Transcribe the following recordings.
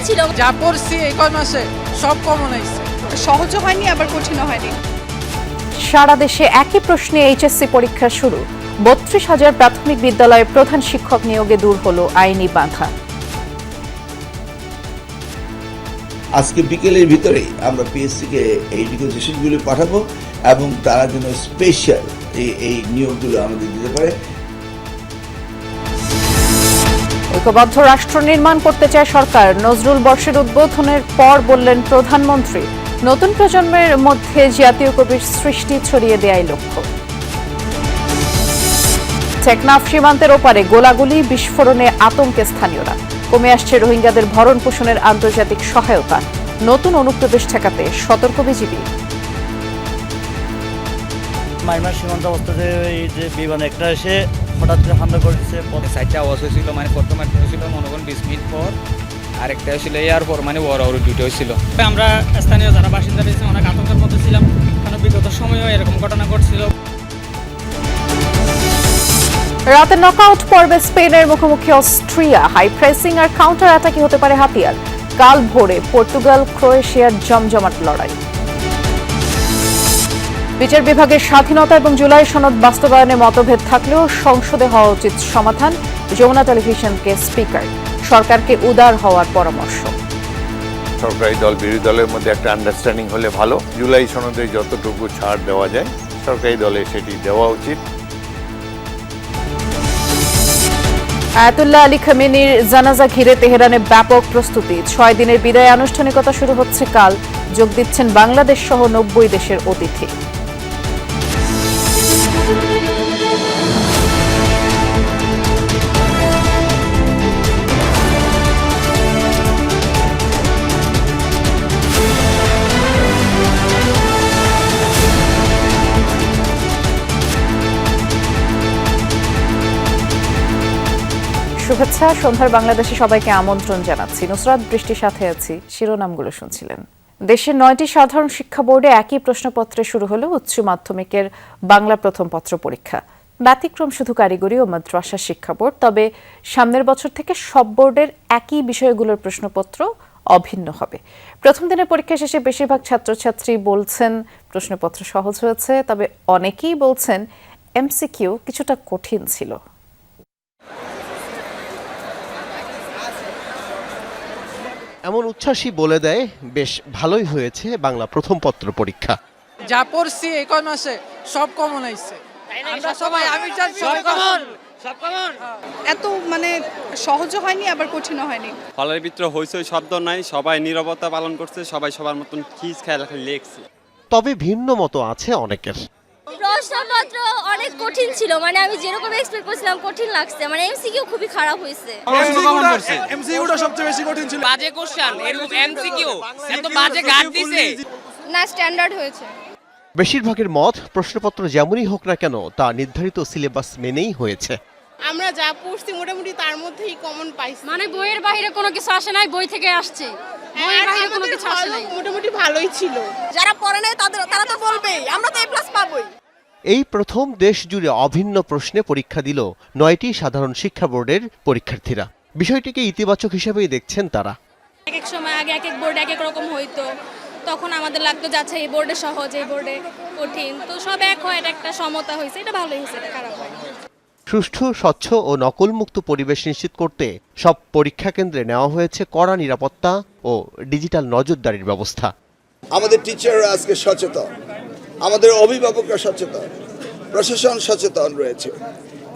ছিল। যা পড়ছি এই কয় মাসে সব কমন আইছে। সহজও হয়নি আবার কঠিনও হয়নি। সারা দেশে একই প্রশ্নে এইচএসসি পরীক্ষা শুরু। ৩২,০০০ প্রাথমিক বিদ্যালয়ে প্রধান শিক্ষক নিয়োগে দূর হলো আইনি বাধা। আজকে বিকেলের ভিতরেই আমরা পিএসসিকে এই রিকোয়েস্টগুলো পাঠাবো এবং তারা যেন স্পেশাল এই নিয়োগগুলো আমাদের দিতে পারে। ঐক্যবদ্ধ রাষ্ট্র নির্মাণ করতে চায় সরকার। নজরুল বর্ষের উদ্বোধনের পর বললেন প্রধানমন্ত্রী, নতুন প্রজন্মের মধ্যে জাতীয় কবির সৃষ্টি ছড়িয়ে দেয়াই লক্ষ্য। টেকনাফ সীমান্তের ওপারে গোলাগুলি, বিস্ফোরণে আতঙ্কে স্থানীয়রা। কমে আসছে রোহিঙ্গাদের ভরণ পোষণের আন্তর্জাতিক সহায়তা। নতুন অনুপ্রবেশ ঠেকাতে সতর্ক বিজিবি। মাইমার সীমান্ত অবস্থাতে এই যে বিমান একটা এসে হঠাৎ করে হামলা করে দিচ্ছে। সাইডটা আওয়াজ হয়েছিল, মানে প্রথম একটা হয়েছিল মনে করেন 20 মিনিট পর, আরেকটা হয়েছিল এয়ার পর, মানে ওর দুটো হয়েছিল। আমরা স্থানীয় যারা বাসিন্দা রয়েছে অনেক আতঙ্কের মধ্যে ছিলাম, কারণ বিগত সময়েও এরকম ঘটনা ঘটছিল। রাতে নকআউট পর্বে স্পেনের মুখোমুখি অস্ট্রিয়া। হাই প্রেসিং আর কাউন্টার অ্যাটাকই হতে পারে হাতিয়ার। কাল ভোরে পর্তুগাল ক্রোয়েশিয়ার জমজমাট লড়াই। বিচার বিভাগের স্বাধীনতা এবং জুলাই সনদ বাস্তবায়নে মতভেদ থাকলেও সংসদে হওয়া উচিত সমাধান। যমুনা টেলিভিশনকে স্পিকার। সরকারকে উদার হওয়ার পরামর্শ। সরকারি দল বিরোধী দলের মধ্যে একটা আন্ডারস্ট্যান্ডিং হলে ভালো। জুলাই সনদে যতটুকু ছাড় দেওয়া যায় সরকারি দলে সেটি দেওয়া উচিত। আয়াতুল্লাহ আলী খামেনির জানাজা ঘিরে তেহরানে ব্যাপক প্রস্তুতি। 6 দিনের বিদায় আনুষ্ঠানিকতা শুরু হচ্ছে কাল। যোগ দিচ্ছেন বাংলাদেশ সহ 90 দেশের অতিথি। শুভেচ্ছা। সন্ধ্যার বাংলাদেশে সবাইকে আমন্ত্রণ জানাচ্ছি। নুসরাত বৃষ্টির সাথে আছি। শিরোনামগুলো শুনছিলেন। দেশের 9টি সাধারণ শিক্ষা বোর্ডে একই প্রশ্নপত্রে শুরু হলো উচ্চ মাধ্যমিকের বাংলা প্রথম পত্র পরীক্ষা। ব্যতিক্রম শুধু কারিগরি ও মাদ্রাসা শিক্ষা বোর্ড। তবে সামনের বছর থেকে সব বোর্ডের একই বিষয়গুলোর প্রশ্নপত্র অভিন্ন হবে। প্রথম দিনের পরীক্ষা শেষে বেশিরভাগ ছাত্রছাত্রী বলছেন প্রশ্নপত্র সহজ হয়েছে, তবে অনেকেই বলছেন এমসিকিউ কিছুটা কঠিন ছিল। এমন উচ্ছ্বাসই বলে দেয় বেশ ভালোই হয়েছে বাংলা প্রথম পত্র পরীক্ষা। যা পড়ছি এই কয় মাসে সব কমন আইছে। আমরা সবাই সব কমন। এত মানে সহজও হয়নি আবার কঠিনও হয়নি। হলের ভিতরে হইচই শব্দ নাই, সবাই নীরবতা পালন করছে, সবাই সবার মতন খিজ খেয়াল লেখছে। তবে ভিন্ন মতো আছে অনেকের। প্রশ্নপত্র অনেক কঠিন ছিল, মানে আমি যেরকম এক্সপেক্ট করছিলাম কঠিন লাগছে, মানে এমসিকিউ খুবই খারাপ হয়েছে। এমসিকিউটা সবচেয়ে বেশি কঠিন ছিল। বাজে কোশ্চেন, এরকম এমসিকিউ এত বাজে গাট দিছে না, স্ট্যান্ডার্ড হয়েছে। বেশিরভাগের মত প্রশ্নপত্র যেমনই হোক না কেন তা নির্ধারিত সিলেবাস মেনেই হয়েছে। আমরা যা পড়ছি মোটামুটি তার মধ্যেই কমন পাইছি, মানে বইয়ের বাইরে কোনো কিছু আসে নাই, বই থেকে আসছে। বইয়ের বাইরে কোনো কিছু আসে নাই। মোটামুটি ভালোই ছিল। যারা পড়ে নাই তারা তো বলবেই আমরা তো এ প্লাস পাবোই। এই প্রথম দেশ জুড়ে অভিন্ন প্রশ্নে পরীক্ষা দিল 9টি সাধারণ শিক্ষা বোর্ডের পরীক্ষার্থীরা। বিষয়টিকে ইতিবাচক হিসেবেই দেখছেন তারা। এক সময় আগে এক বোর্ডে এক রকম হইতো, তখন আমাদের লাগতো যাচ্ছে এই বোর্ডে সহজ, এই বোর্ডে কঠিন, তো সব এক হয়, এটা একটা সমতা হয়েছে। এটা ভালোই হয়েছে, এটা খারাপ হয়নি। সুষ্ঠু, স্বচ্ছ ও নকলমুক্ত পরিবেশ নিশ্চিত করতে সব পরীক্ষা কেন্দ্রে নেওয়া হয়েছে কড়া নিরাপত্তা ও ডিজিটাল নজরদারির ব্যবস্থা। আমাদের টিচাররা আজকে সচেতন, আমাদের অভিভাবকরা সচেতন, প্রশাসন সচেতন রয়েছে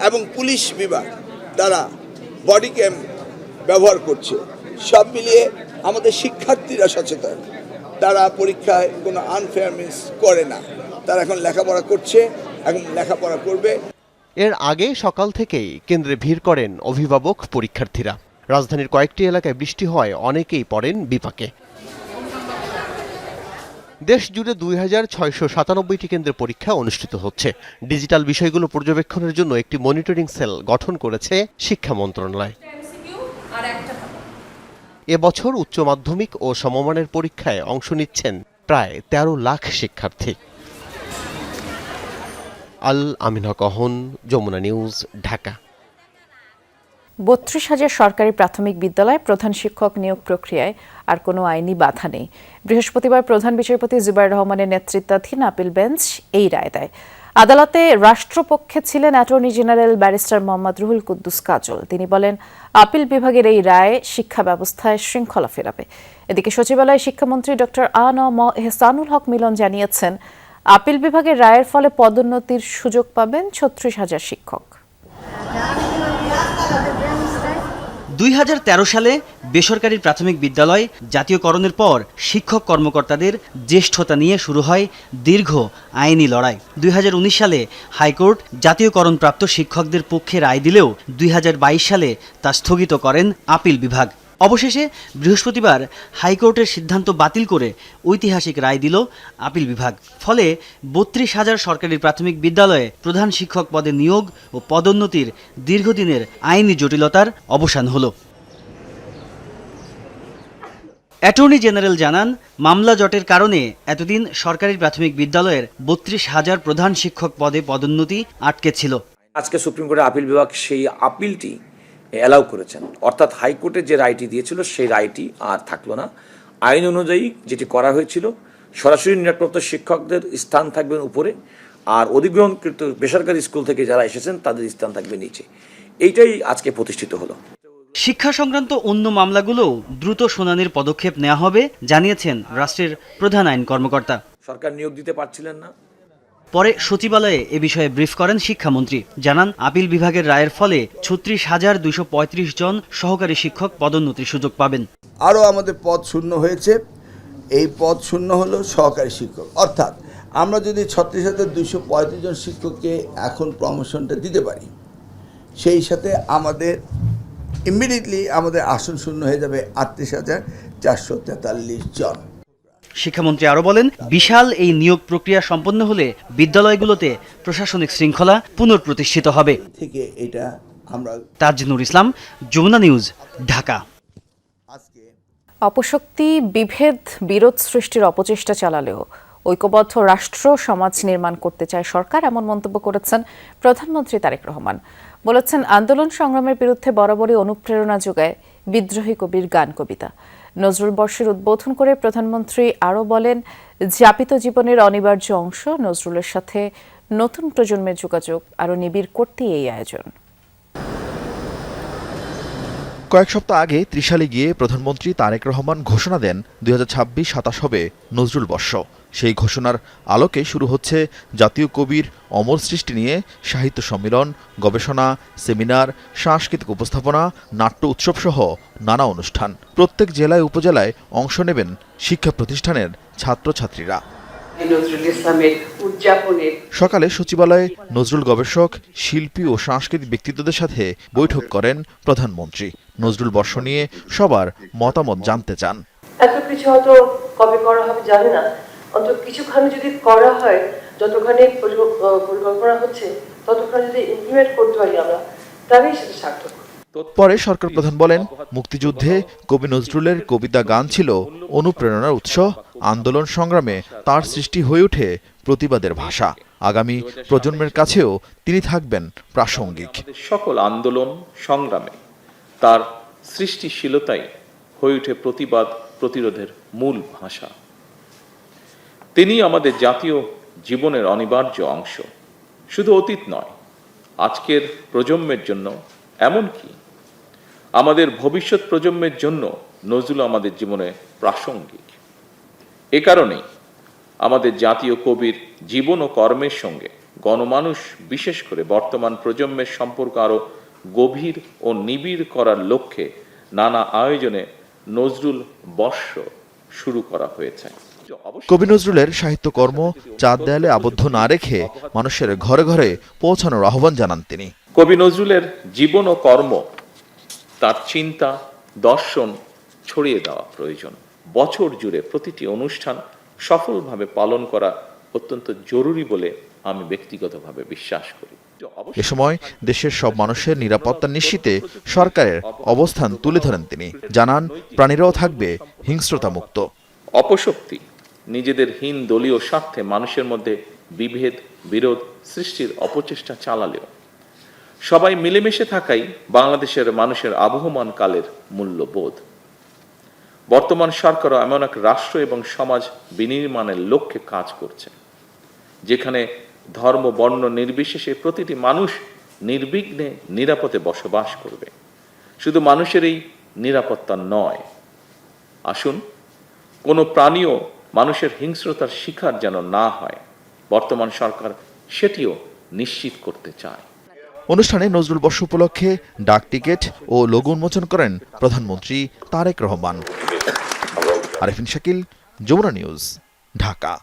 এবং পুলিশ বিভাগ তারা বডি ক্যাম ব্যবহার করছে। সব মিলিয়ে আমাদের শিক্ষার্থীরা সচেতন, তারা পরীক্ষায় কোনো আনফেয়ারনেস করে না। তারা এখন লেখাপড়া করছে এবং লেখাপড়া করবে। এর আগে সকাল থেকেই কেন্দ্রে ভিড় করেন অভিভাবক, পরীক্ষার্থীরা। রাজধানীর কয়েকটি এলাকায় বৃষ্টি হওয়ায় অনেকেই পড়েন বিপাকে। দেশ জুড়ে 2697টি কেন্দ্রে পরীক্ষা অনুষ্ঠিত হচ্ছে। ডিজিটাল বিষয়গুলো পর্যবেক্ষণের জন্য একটি মনিটরিং সেল গঠন করেছে শিক্ষা মন্ত্রণালয়। এবছর উচ্চ মাধ্যমিক ও সমমানের পরীক্ষায় অংশ নিচ্ছেন প্রায় 13 লাখ শিক্ষার্থী। আল আমিন হক অহন, যমুনা নিউজ, ঢাকা। 32,000 সরকারি প্রাথমিক বিদ্যালয় প্রধান শিক্ষক নিয়োগ প্রক্রিয়ায় আর কোনো আইনি বাধা নেই। বৃহস্পতিবার প্রধান বিচারপতি জুবাইর রহমানের নেতৃত্বাধীন আপিল বেঞ্চ এই রায় দেয়। আদালতে রাষ্ট্রপক্ষে ছিলেন attorney general barrister Mohammad Ruhul Quddus Kajal. তিনি বলেন, আপিল বিভাগের এই রায় শিক্ষা ব্যবস্থায় শৃঙ্খলা ফেরাবে। এদিকে সচিবালয়ে শিক্ষামন্ত্রী ডক্টর আ.ন.ম এহসানুল হক মিলন জানিয়েছেন, আপিল বিভাগের রায়ের ফলে পদোন্নতির সুযোগ পাবেন 36,000 শিক্ষক। 2013 সালে বেসরকারি প্রাথমিক বিদ্যালয় জাতীয়করণের পর শিক্ষক কর্মকর্তাদের জ্যেষ্ঠতা নিয়ে শুরু হয় দীর্ঘ আইনি লড়াই। 2019 সালে হাইকোর্ট জাতীয়করণপ্রাপ্ত শিক্ষকদের পক্ষে রায় দিলেও 2022 সালে তা স্থগিত করেন আপিল বিভাগ। অবশেষে বৃহস্পতিবার হাইকোর্টের সিদ্ধান্ত বাতিল করে ঐতিহাসিক রায় দিল আপিল বিভাগ। ফলে 32,000 সরকারি প্রাথমিক বিদ্যালয়ে প্রধান শিক্ষক পদে নিয়োগ ও পদোন্নতির দীর্ঘদিনের আইনি জটিলতার অবসান হলো। অ্যাটর্নি জেনারেল জানান, মামলা জটের কারণে এতদিন সরকারি প্রাথমিক বিদ্যালয়ের 32,000 প্রধান শিক্ষক পদে পদোন্নতি আটকে ছিল। আজকে সুপ্রিম কোর্টের আপিল বিভাগ সেই আপিলটি অ্যালাউ করেছেন, অর্থাৎ হাইকোর্টের যে রায়টি দিয়েছিল সেই রায়টি আর থাকলো না। আইন অনুযায়ী যেটি করা হয়েছিল, সরাসরি নিয়োগপ্রাপ্ত শিক্ষকদের স্থান থাকবেন উপরে, আর অধিগ্রহণকৃত বেসরকারি স্কুল থেকে যারা এসেছেন তাদের স্থান থাকবে নিচে। এইটাই আজকে প্রতিষ্ঠিত হলো। শিক্ষা সংক্রান্ত অন্য মামলাগুলোও দ্রুত শুনানির পদক্ষেপ নেওয়া হবে জানিয়েছেন রাষ্ট্রের প্রধান আইন কর্মকর্তা। সরকার নিয়োগ দিতে পারছিলেন না। পরে সচিবালয়ে এ বিষয়ে ব্রিফ করেন শিক্ষামন্ত্রী। জানান, আপিল বিভাগের রায়ের ফলে 36,235 জন সহকারী শিক্ষক পদোন্নতির সুযোগ পাবেন। আরও আমাদের পদ শূন্য হয়েছে, এই পদ শূন্য হলো সহকারী শিক্ষক। অর্থাৎ আমরা যদি 36,235 জন শিক্ষককে এখন প্রমোশনটা দিতে পারি, সেই সাথে আমাদের ইমিডিয়েটলি আমাদের আসন শূন্য হয়ে যাবে 38,443 জন। শিক্ষামন্ত্রী আরও বলেন, বিশাল এই নিয়োগ প্রক্রিয়া সম্পন্ন হলে বিদ্যালয়গুলোতে প্রশাসনিক শৃঙ্খলা পুনঃপ্রতিষ্ঠিত হবে। তাজনুর ইসলাম, যমুনা নিউজ, ঢাকা। অপশক্তি, বিভেদ, বিরোধ সৃষ্টির অপচেষ্টা চালালেও ঐক্যবদ্ধ রাষ্ট্র সমাজ নির্মাণ করতে চায় সরকার, এমন মন্তব্য করেছেন প্রধানমন্ত্রী তারেক রহমান। বলেছেন, আন্দোলন সংগ্রামের বিরুদ্ধে বরাবরই অনুপ্রেরণা যোগায় বিদ্রোহী কবির গান কবিতা। নজরুল বর্ষের উদ্বোধন করে প্রধানমন্ত্রী আরও বলেন, যাপিত জীবনের অনিবার্য অংশ নজরুলের সাথে নতুন প্রজন্মের যোগাযোগ আরও নিবিড় করতেই এই আয়োজন। কয়েক সপ্তাহ আগে ত্রিশালে গিয়ে প্রধানমন্ত্রী তারেক রহমান ঘোষণা দেন 2026-27 হবে নজরুল বর্ষ। সেই ঘোষণার আলোকে শুরু হচ্ছে জাতীয় কবির অমর সৃষ্টি নিয়ে সাহিত্য সম্মেলন, গবেষণা, সেমিনার, সাংস্কৃতিক উপস্থাপনা, নাট্য উৎসব সহ নানা অনুষ্ঠান। প্রত্যেক জেলায় উপজেলায় অংশ নেবেন শিক্ষা প্রতিষ্ঠানের ছাত্রছাত্রীরা। সকালে সচিবালয়ে নজরুল গবেষক, শিল্পী ও সাংস্কৃতিক ব্যক্তিত্বদের সাথে বৈঠক করেন প্রধানমন্ত্রী। নজরুল বর্ষ নিয়ে সবার মতামত জানতে চান। এত কিছু হয়তো কবে করা হবে জানি না, অন্তত কিছুখানি যদি করা হয়, যতখানি পরিকল্পনা হচ্ছে ততখানি যদি ইমপ্লিমেন্ট করতে পারি আমরা, তাহলেই সেটা সার্থক। পরে সরকার প্রধান বলেন, মুক্তিযুদ্ধে কবি নজরুলের কবিতা গান ছিল অনুপ্রেরণার উৎস। আন্দোলন সংগ্রামে তার সৃষ্টি হয়ে ওঠে প্রতিবাদের ভাষা। আগামী প্রজন্মের কাছেও তিনি থাকবেন প্রাসঙ্গিক। সকল আন্দোলন সংগ্রামে তার সৃষ্টিশীলতাই হয়ে ওঠে প্রতিবাদ প্রতিরোধের মূল ভাষা। তিনি আমাদের জাতীয় জীবনের অনিবার্য অংশ। শুধু অতীত নয়, আজকের প্রজন্মের জন্য, এমনকি আমাদের ভবিষ্যৎ প্রজন্মের জন্য নজরুল আমাদের জীবনে প্রাসঙ্গিক। এ কারণেই আমাদের জাতীয় কবির জীবন ও কর্মের সঙ্গে গণমানুষ, বিশেষ করে বর্তমান প্রজন্মের সম্পর্ক আরও গভীর ও নিবিড় করার লক্ষ্যে নানা আয়োজনে নজরুল বর্ষ শুরু করা হয়েছে। কবি নজরুলের সাহিত্যকর্ম চার দেয়ালে আবদ্ধ না রেখে মানুষের ঘরে ঘরে পৌঁছানোর আহ্বান জানান তিনি। কবি নজরুলের জীবন ও কর্ম, তার চিন্তা, দর্শন ছড়িয়ে দেওয়া প্রয়োজন। বছর জুড়ে প্রতিটি অনুষ্ঠান সফলভাবে পালন করা অত্যন্ত জরুরি বলে আমি ব্যক্তিগতভাবে বিশ্বাস করি। এ সময় দেশের সব মানুষের নিরাপত্তা নিশ্চিতে সরকারের অবস্থান তুলে ধরেন তিনি। জানান, প্রাণীরাও থাকবে হিংস্রতা মুক্ত। অপশক্তি নিজেদের হীন দলীয় স্বার্থে মানুষের মধ্যে বিভেদ, বিরোধ সৃষ্টির অপচেষ্টা চালালেও সবাই মিলেমিশে থাকাই বাংলাদেশের মানুষের আবহমান কালের মূল্যবোধ। বর্তমান সরকারও এমন এক রাষ্ট্র এবং সমাজ বিনির্মাণের লক্ষ্যে কাজ করছে, যেখানে ধর্ম বর্ণ নির্বিশেষে প্রতিটি মানুষ নির্বিঘ্নে নিরাপদে বসবাস করবে। শুধু মানুষের এই নিরাপত্তা নয়, আসুন কোনো প্রাণীও মানুষের হিংস্রতার শিকার যেন না হয়, বর্তমান সরকার সেটিও নিশ্চিত করতে চায়। অনুষ্ঠানে নজরুল বর্ষ উপলক্ষে ডাক টিকিট ও লোগো উন্মোচন করেন প্রধানমন্ত্রী তারেক রহমান। আরিফিন শাকিল, যমুনা নিউজ, ঢাকা।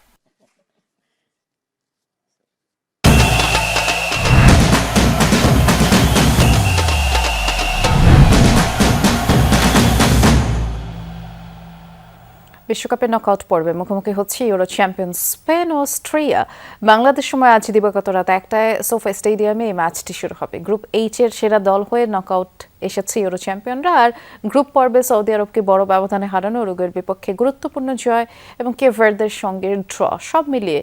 বিশ্বকাপের নকআউট পর্বে মুখোমুখি হচ্ছে ইউরো চ্যাম্পিয়ন স্পেন ও অস্ট্রিয়া। বাংলাদেশ সময় আজ দিবাগত রাত 1টায় সোফা স্টেডিয়ামে এই ম্যাচটি শুরু হবে। গ্রুপ এইচ এর সেরা দল হয়ে নকআউট এসেছে ইউরো চ্যাম্পিয়নরা। আর গ্রুপ পর্বে সৌদি আরবকে বড় ব্যবধানে হারানো, উরুগুয়ের বিপক্ষে গুরুত্বপূর্ণ জয় এবং কেপ ভার্দের সঙ্গে ড্র, সব মিলিয়ে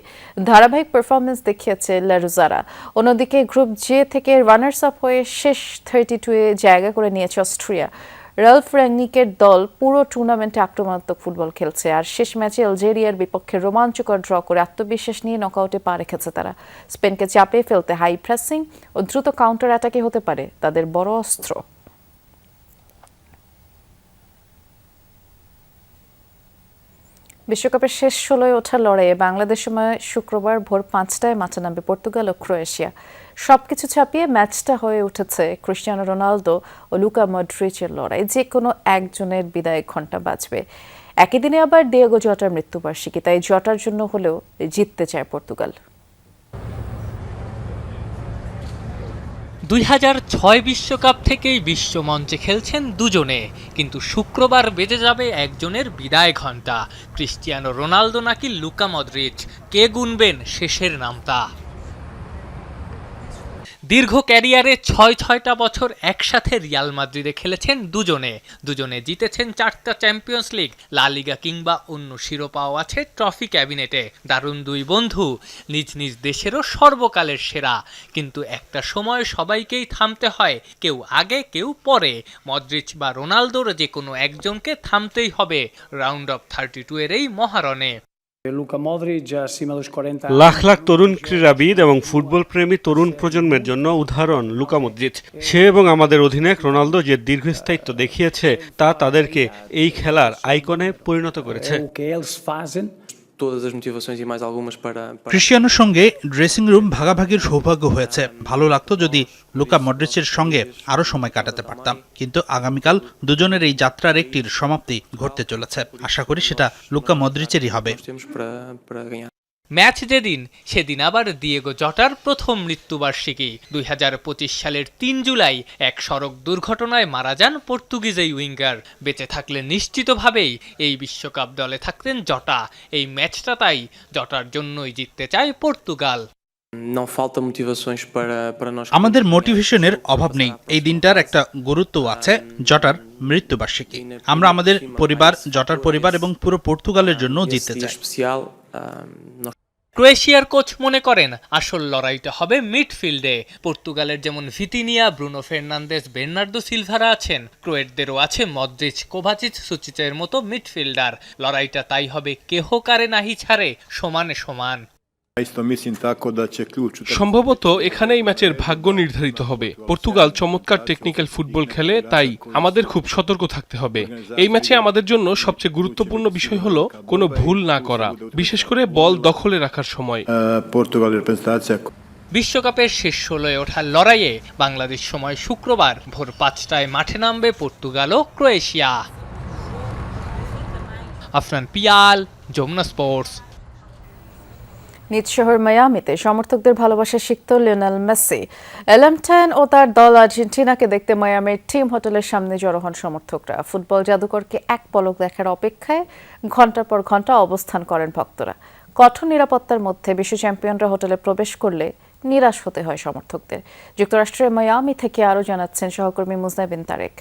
ধারাবাহিক পারফরমেন্স দেখিয়েছে লা-রোজারা। অন্যদিকে গ্রুপ জে থেকে রানার্স আপ হয়ে শেষ 32-এ জায়গা করে নিয়েছে অস্ট্রিয়া। রালফ র্যাংনিকের দল পুরো টুর্নামেন্টে আক্রমণাত্মক ফুটবল খেলছে। আর শেষ ম্যাচে আলজেরিয়ার বিপক্ষে রোমাঞ্চকর ড্র করে আত্মবিশ্বাস নিয়ে নকআউটে পা রেখেছে তারা। স্পেনকে চাপে ফেলতে হাই প্রেসিং ও দ্রুত কাউন্টার অ্যাটাকে হতে পারে তাদের বড় অস্ত্র। বিশ্বকাপের শেষ 16-এ ওঠার লড়াইয়ে বাংলাদেশ সময় শুক্রবার ভোর 5টায় মাঠে নামবে পর্তুগাল ও ক্রোয়েশিয়া। সবকিছু ছাপিয়ে ম্যাচটা হয়ে উঠেছে ক্রিস্টিয়ানো রোনালদো ও লুকা মডরিচের লড়াই। যে কোনো একজনের বিদায় ঘণ্টা বাজবে। একই দিনে আবার ডিয়েগো জটার মৃত্যুবার্ষিকী, তাই জটার জন্য হলেও জিততে চায় পর্তুগাল। 2006 বিশ্বকাপ থেকেই বিশ্বমঞ্চে খেলছেন দুজনে, কিন্তু শুক্রবার বেজে যাবে একজনের বিদায় ঘণ্টা। ক্রিস্টিয়ানো রোনালদো নাকি লুকা মডরিচ, কে গুনবেন শেষের নামটা? দীর্ঘ ক্যারিয়ারে 6টা বছর একসাথে রিয়াল মাদ্রিদে খেলেছেন দুজনে জিতেছেন 4টা চ্যাম্পিয়ন্স লিগ, লা লিগা কিংবা অন্য শিরোপাও আছে ট্রফি ক্যাবিনেটে। দারুণ দুই বন্ধু, নিজ নিজ দেশেরও সর্বকালের সেরা। কিন্তু একটা সময় সবাইকেই থামতে হয়, কেউ আগে কেউ পরে। মডরিচ বা রোনালদোর যে কোনো একজনকে থামতেই হবে রাউন্ড অফ 32 এর এই মহারণে। লাখ লাখ তরুণ ক্রীড়াবিদ এবং ফুটবল প্রেমী তরুণ প্রজন্মের জন্য উদাহরণ লুকা মডরিচ। সে এবং আমাদের অধিনায়ক রোনালদো যে দীর্ঘস্থায়িত্ব দেখিয়েছে তা তাদেরকে এই খেলার আইকনে পরিণত করেছে। ক্রিস্টিয়ানোর সঙ্গে ড্রেসিং রুম ভাগাভাগির সৌভাগ্য হয়েছে। ভালো লাগতো যদি লুকা মডরিচের সঙ্গে আরো সময় কাটাতে পারতাম, কিন্তু আগামীকাল দুজনের এই যাত্রার একটির সমাপ্তি ঘটতে চলেছে। আশা করি সেটা লুকা মডরিচেরই হবে। ম্যাচ যেদিন সেদিন আবার ডিয়েগো জটার প্রথম মৃত্যুবার্ষিকী। 2025 সালের 3 জুলাই এক সড়ক দুর্ঘটনায় মারা যান পর্তুগিজ এই উইঙ্গার। বেঁচে থাকলে নিশ্চিতভাবেই এই বিশ্বকাপ দলে থাকতেন জটা। এই ম্যাচটা তাই জটার জন্যই জিততে চায় পর্তুগাল। আমাদের মোটিভেশনের অভাব নেই। এই দিনটার একটা গুরুত্ব আছে, জটার মৃত্যুবার্ষিকী। আমরা আমাদের পরিবার, জটার পরিবার এবং পুরো পর্তুগালের জন্য জিততে চাই। ক্রোয়েশিয়ার কোচ মনে করেন আসল লড়াইটা হবে মিডফিল্ডে। পর্তুগালের যেমন ভিতিনিয়া, ব্রুনো ফের্নান্দেস, বের্নার্দো সিলভারা আছেন, ক্রোয়েটদেরও আছে মদ্রিচ, কোভাচিচ, সুচিচের মতো মিডফিল্ডার। লড়াইটা তাই হবে কেহ কারে নাহি ছাড়ে, সমানে সমান। সম্ভবত এখানেই ম্যাচের ভাগ্য নির্ধারিত হবে। পর্তুগাল চমৎকার টেকনিক্যাল ফুটবল খেলে, তাই আমাদের খুব সতর্ক থাকতে হবে। এই ম্যাচে আমাদের জন্য সবচেয়ে গুরুত্বপূর্ণ বিষয় হলো কোনো ভুল না করা, বিশেষ করে বল দখলে রাখার সময়। বিশ্বকাপের শেষ 16-এ ওঠার লড়াইয়ে বাংলাদেশ সময় শুক্রবার ভোর 5টায় মাঠে নামবে পর্তুগাল ও ক্রোয়েশিয়া। আফরান পিয়াল, যমুনা স্পোর্টস। নিজ শহর মায়ামিতে সমর্থকদের ভালোবাসা শিখত লিওনেল মেসি। এলএম10 ও তার দল আর্জেন্টিনাকে দেখতে মায়ামির টিম হোটেলের সামনে জড়ো হন সমর্থকরা। ফুটবল জাদুকরকে এক পলক দেখার অপেক্ষায় ঘন্টার পর ঘন্টা অবস্থান করেন ভক্তরা। কঠোর নিরাপত্তার মধ্যে বিশ্ব চ্যাম্পিয়নরা হোটেলে প্রবেশ করলে নিরাশ হতে হয় সমর্থকদের। যুক্তরাষ্ট্রের মায়ামি থেকে আরও জানাচ্ছেন সহকর্মী মুজনা বিন তারেক।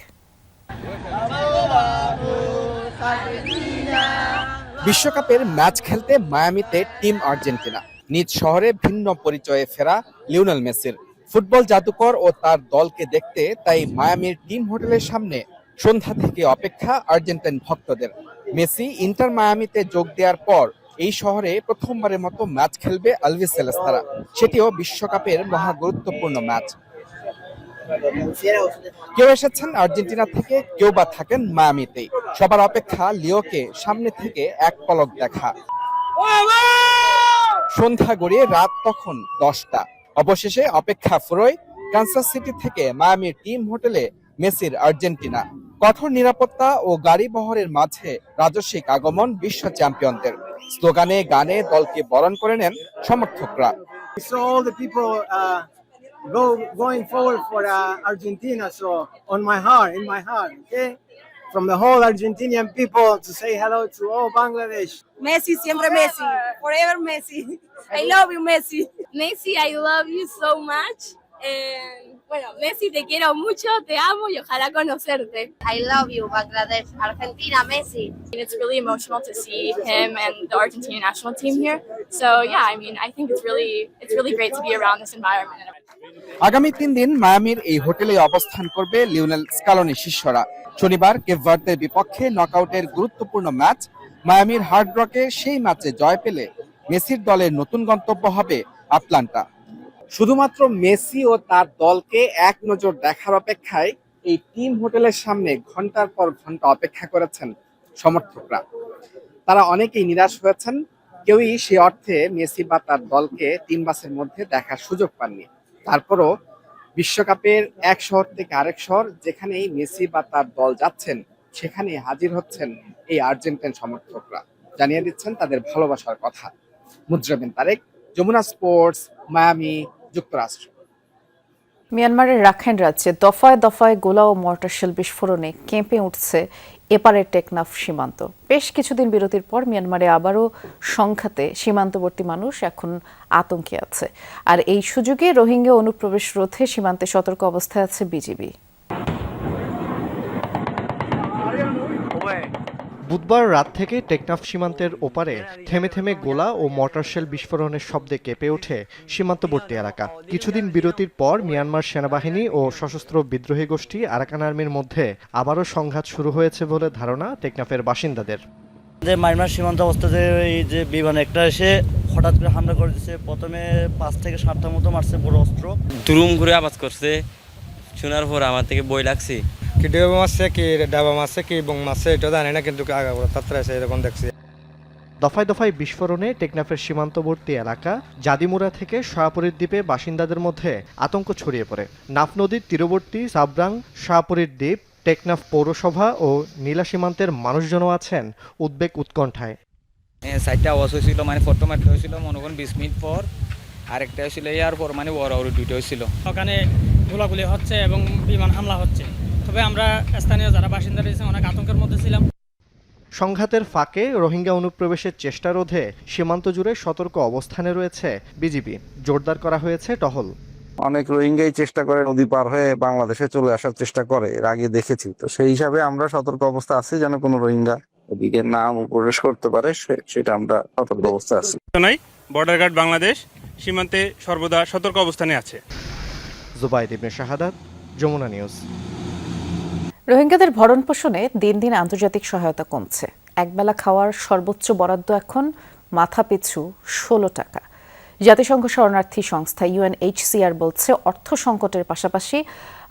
বিশ্বকাপের ম্যাচ খেলতে মায়ামিতে টিম আর্জেন্টিনা। নিজ শহরে ভিন্ন পরিচয়ে ফেরা লিওনেল মেসির ফুটবল জাদুকর ও তার দলকে দেখতে তাই মায়ামির টিম হোটেলের সামনে সন্ধ্যা থেকে অপেক্ষা আর্জেন্টাইন ভক্তদের। মেসি ইন্টার মায়ামিতে যোগ দেওয়ার পর এই শহরে প্রথমবারের মতো ম্যাচ খেলবে আলবিসেলেস্তারা, সেটিও বিশ্বকাপের মহা গুরুত্বপূর্ণ ম্যাচ। কেউ এসেছেন আর্জেন্টিনা থেকে, কেউ বা থাকেন মায়ামিতেই। সবার অপেক্ষা লিওকে সামনে থেকে এক পলক দেখা। সন্ধ্যা গড়িয়ে রাত তখন 10টা। অবশেষে অপেক্ষা ফুরোয় কানসাস সিটি থেকে মায়ামির টিম হোটেলে মেসির আর্জেন্টিনা। কঠোর নিরাপত্তা ও গাড়ি বহরের মাঝে রাজস্বিক আগমন বিশ্ব চ্যাম্পিয়নদের। স্লোগানে গানে দলকে বরণ করে নেন সমর্থকরা। Going forward for Argentina, so in my heart, okay? From the whole Argentinian people to say hello to all Bangladesh. Messi, siempre Messi, forever Messi. I love you, Messi. Messi, I love you so much. And bueno, Messi, te quiero mucho, te amo y ojalá conocerte. I love you, Bangladesh, Argentina, Messi. It's really emotional to see him and the Argentine national team here. So yeah, I mean, I think it's really great to be around this environment. আগামী 3 দিন মায়ামির এই হোটেলে অবস্থান করবে Lionel Scaloni শিষ্যরা। শনিবার Cape ভার্দের বিপক্ষে নকআউটের গুরুত্বপূর্ণ ম্যাচ মায়ামির হার্ড রকে, সেই ম্যাচে জয় পেলে মেসির দলের নতুন গন্তব্য হবে আটলান্টা। শুধুমাত্র মেসি ও তার দলকে এক নজর দেখার অপেক্ষায় এই টিম হোটেলের সামনে ঘন্টার পর ঘন্টা অপেক্ষা করেছেন সমর্থকরা। তারা অনেকেই নিরাশ হয়েছেন, কেউই সে অর্থে মেসি বা তার দলকে 3 মাসের মধ্যে দেখার সুযোগ পাননি। তারপরও বিশ্বকাপের এক শহর থেকে আরেক শহর, যেখানেই মেসি বা তার দল যাচ্ছেন সেখানে হাজির হচ্ছেন এই আর্জেন্টাইন সমর্থকরা, জানিয়ে দিচ্ছেন তাদের ভালোবাসার কথা। মুজরাবিন তারেক, যমুনা স্পোর্টস, মায়ামি, যুক্তরাষ্ট্র। মিয়ানমারের রাখাইন রাজ্যে দফায় দফায় গোলা ও মর্টারশেল বিস্ফোরণে কেঁপে উঠছে এপারের টেকনাফ সীমান্ত। বেশ কিছুদিন বিরতির পর মিয়ানমারে আবারও সংঘাতে সীমান্তবর্তী মানুষ এখন আতঙ্কে আছে। আর এই সুযোগে রোহিঙ্গা অনুপ্রবেশ রোধে সীমান্তে সতর্ক অবস্থায় আছে বিজিবি। বুধবার রাত থেকে টেকনাফ সীমান্তের ওপারে থেমে থেমে গোলা ও মর্টারশেল বিস্ফোরণের শব্দে কেঁপে ওঠে সীমান্তবর্তী এলাকা। কিছুদিন বিরতির পর মিয়ানমার সেনাবাহিনী ও সশস্ত্র বিদ্রোহী গোষ্ঠী আরাকান আর্মির মধ্যে আবারও সংঘাত শুরু হয়েছে বলে ধারণা টেকনাফের বাসিন্দাদের। মায়ানমার সীমান্ত অবস্থাতে এই যে বিমান একটা এসে হঠাৎ করে হামলা করে দিচ্ছে। প্রথমে 5 থেকে 7টা মতো মারছে বড় অস্ত্র, দুরুম করে আওয়াজ করছে। শোনার পর আমার থেকে বই লাগছে। কি ডেবা মারছে, কি ডাবা মারছে, কি বং মারছে এটা জানি না, কিন্তু তাত্রা এসে এরকম দেখছি। দফায় দফায় বিস্ফোরণে টেকনাফের সীমান্তবর্তী এলাকা জাদিমুরা থেকে শাহপুরীর দ্বীপে বাসিন্দাদের মধ্যে আতঙ্ক ছড়িয়ে পড়ে। নাফ নদীর তীরবর্তী সাবরাং, শাহপুরীর দ্বীপ, টেকনাফ পৌরসভা ও নীলা সীমান্তের মানুষজনও আছেন উদ্বেগ উৎকণ্ঠায়। 4টা আওয়াজ হয়েছিল, মানে ফটো মারতে হয়েছিল মনে করেন 20 মিনিট পর। আরেকটা হয়েছিল এর পর, মানে ওরা দুটো হয়েছিল। ওখানে গোলাগুলি হচ্ছে এবং বিমান হামলা হচ্ছে। তবে আমরা স্থানীয় যারা বাসিন্দা রয়েছে অনেক আতঙ্কের মধ্যে ছিলাম। সংঘাতের ফাঁকে রোহিঙ্গা অনুপ্রবেশের চেষ্টা রোধে সীমান্ত জুড়ে সতর্ক অবস্থানে রয়েছে বিজিবি। জোরদার করা হয়েছে টহল। অনেক রোহিঙ্গাই চেষ্টা করে নদী পার হয়ে বাংলাদেশে চলে আসার চেষ্টা করে, এর আগে দেখেছি। তো সেই হিসাবে আমরা সতর্ক অবস্থা আছি, যেন কোনো রোহিঙ্গা ওদিকে না প্রবেশ করতে পারে, সেটা আমরা সতর্ক অবস্থা আছি। বর্ডার গার্ড বাংলাদেশ সীমান্তে সর্বদা সতর্ক অবস্থানে আছে। জুবাইদ ইবনে শাহাদাত, যমুনা নিউজ। রোহিঙ্গাদের ভরণ পোষণে দিন দিন আন্তর্জাতিক সহায়তা কমছে। একবেলা খাওয়ার সর্বোচ্চ বরাদ্দ এখন মাথাপিছু 16 টাকা। জাতিসংঘ শরণার্থী সংস্থা UNHCR বলছে, অর্থ সংকটের পাশাপাশি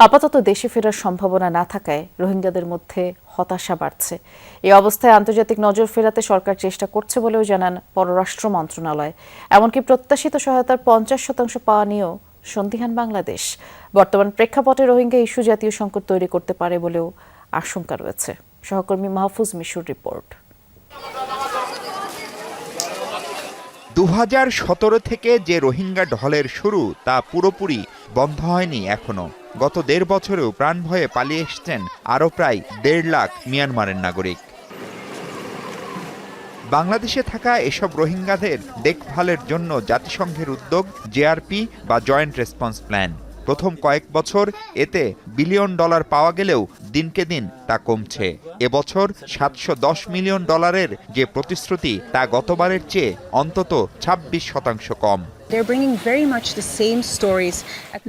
আপাতত দেশে ফেরার সম্ভাবনা না থাকায় রোহিঙ্গাদের মধ্যে হতাশা বাড়ছে। এই অবস্থায় আন্তর্জাতিক নজর ফেরাতে সরকার চেষ্টা করছে বলেও জানান পররাষ্ট্র মন্ত্রণালয়। এমনকি প্রত্যাশিত সহায়তার 50% পাওয়া নিয়েও সন্দিহান বাংলাদেশ। বর্তমান প্রেক্ষাপটে রোহিঙ্গা ইস্যু জাতীয় সংকট তৈরি করতে পারে বলেও আশঙ্কা রয়েছে। সহকর্মী মাহফুজ মিশুর রিপোর্ট। 2017 থেকে যে রোহিঙ্গা ঢলের শুরু তা পুরোপুরি বন্ধ হয়নি এখনো। গত 1.5 বছরেও প্রাণ ভয়ে পালিয়ে এসেছেন আরও প্রায় 1.5 লাখ মিয়ানমারের নাগরিক। বাংলাদেশে থাকা এসব রোহিঙ্গাদের দেখভালের জন্য জাতিসংঘের উদ্যোগ জেআরপি বা জয়েন্ট রেসপন্স প্ল্যান। প্রথম কয়েক বছর এতে $1 বিলিয়ন পাওয়া গেলেও দিনকে দিন তা কমছে। এবছর $710 মিলিয়ন যে প্রতিশ্রুতি তা গতবারের চেয়ে অন্তত 26% কম।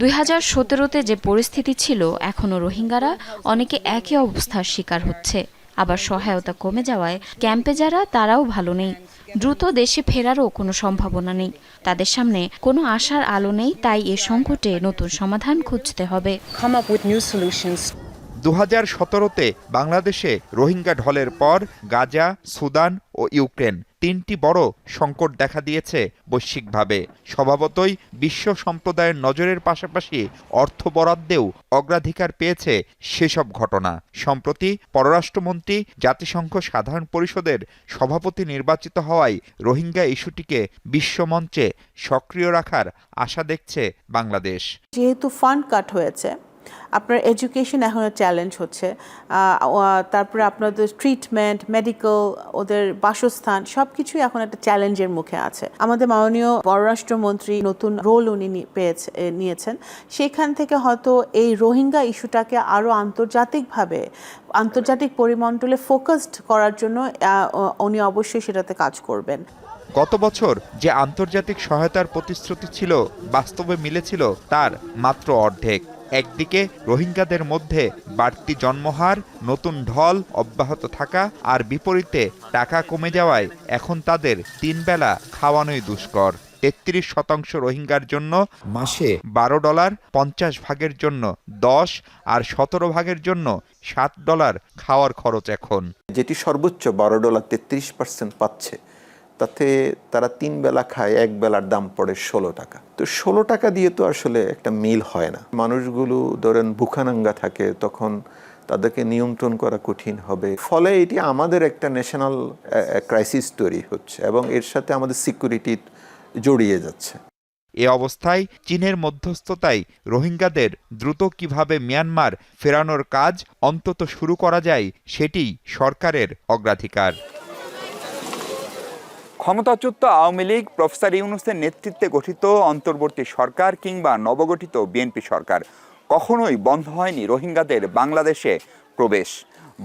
2017-তে যে পরিস্থিতি ছিল এখনও রোহিঙ্গারা অনেকে একই অবস্থার শিকার হচ্ছে। আবার সহায়তা কমে যাওয়ায় ক্যাম্পে যারা তারাও ভালো নেই। দ্রুত দেশে ফেরারও কোনো সম্ভাবনা নেই। তাদের সামনে কোনো আশার আলো নেই, তাই এ সংকটে নতুন সমাধান খুঁজতে হবে। 2017-তে বাংলাদেশে রোহিঙ্গা ঢলের পর গাজা, সুদান ও ইউক্রেন তিনটি বড় সংকট দেখা দিয়েছে বৈশ্বিকভাবে। স্বভাবতই বিশ্ব সম্প্রদায়ের নজরের পাশাপাশি অর্থ বরাদ্দেও অগ্রাধিকার পেয়েছে সেসব ঘটনা। সম্প্রতি পররাষ্ট্রমন্ত্রী জাতিসংঘ সাধারণ পরিষদের সভাপতি নির্বাচিত হওয়ায় রোহিঙ্গা ইস্যুটিকে বিশ্বমঞ্চে সক্রিয় রাখার আশা দেখছে বাংলাদেশ। যেহেতু ফান্ড কাট হয়েছে, আপনার এডুকেশন এখন চ্যালেঞ্জ হচ্ছে, তারপরে আপনাদের ট্রিটমেন্ট, মেডিকেল, ওদের বাসস্থান সবকিছুই এখন একটা চ্যালেঞ্জের মুখে আছে। আমাদের মাননীয় পররাষ্ট্রমন্ত্রী নতুন রোল উনি নিয়েছেন, সেখান থেকে হয়তো এই রোহিঙ্গা ইস্যুটাকে আরও আন্তর্জাতিক পরিমণ্ডলে ফোকাসড করার জন্য উনি অবশ্যই সেটাতে কাজ করবেন। গত বছর যে আন্তর্জাতিক সহায়তার প্রতিশ্রুতি ছিল বাস্তবে মিলেছিল তার মাত্র অর্ধেক। একদিকে রোহিঙ্গাদের মধ্যে বাড়তি জন্মহার, নতুন ঢল অব্যাহত থাকা, আর বিপরীতে টাকা কমে যাওয়ায় এখন তাদের 3 বেলা খাওয়ানোই দুষ্কর। 33% রোহিঙ্গার জন্য মাসে $12, 50 ভাগের জন্য 10 আর 17 ভাগের জন্য $7 খাওয়ার খরচ এখন। যেটি সর্বোচ্চ $12 33% পাচ্ছে, তাতে তারা 3 বেলা খায়, 1 বেলার দাম পড়ে 16 টাকা। তো 16 টাকা দিয়ে তো আসলে একটা মিল হয় না। মানুষগুলো ধরেন ভুখানাঙ্গা থাকে, তখন তাদেরকে নিয়ন্ত্রণ করা কঠিন হবে। ফলে এটি আমাদের একটা ন্যাশনাল ক্রাইসিস তৈরি হচ্ছে এবং এর সাথে আমাদের সিকিউরিটি জড়িয়ে যাচ্ছে। এ অবস্থায় চীনের মধ্যস্থতায় রোহিঙ্গাদের দ্রুত কিভাবে মিয়ানমার ফেরানোর কাজ অন্তত শুরু করা যায়, সেটিই সরকারের অগ্রাধিকার। ক্ষমতাচ্যুত আওয়ামী লীগ প্রফেসর ইউনূসের নেতৃত্বে গঠিত অন্তর্বর্তী সরকার কিংবা নবগঠিত বিএনপি সরকার কখনোই বন্ধ হয়নি রোহিঙ্গাদের বাংলাদেশে প্রবেশ।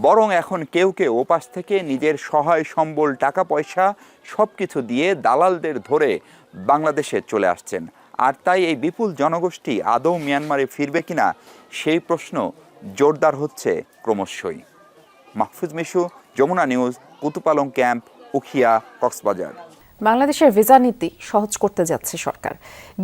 বরং এখন কেউ কেউ ওপাশ থেকে নিজের সহায় সম্বল, টাকা পয়সা সবকিছু দিয়ে দালালদের ধরে বাংলাদেশে চলে আসছেন। আর তাই এই বিপুল জনগোষ্ঠী আদৌ মিয়ানমারে ফিরবে কিনা সেই প্রশ্ন জোরদার হচ্ছে ক্রমশই। Mahfuz Mishu, Jamuna news, Kutupalong camp, Ukhia, Cox's Bazar. বাংলাদেশের ভিসা নীতি সহজ করতে যাচ্ছে সরকার।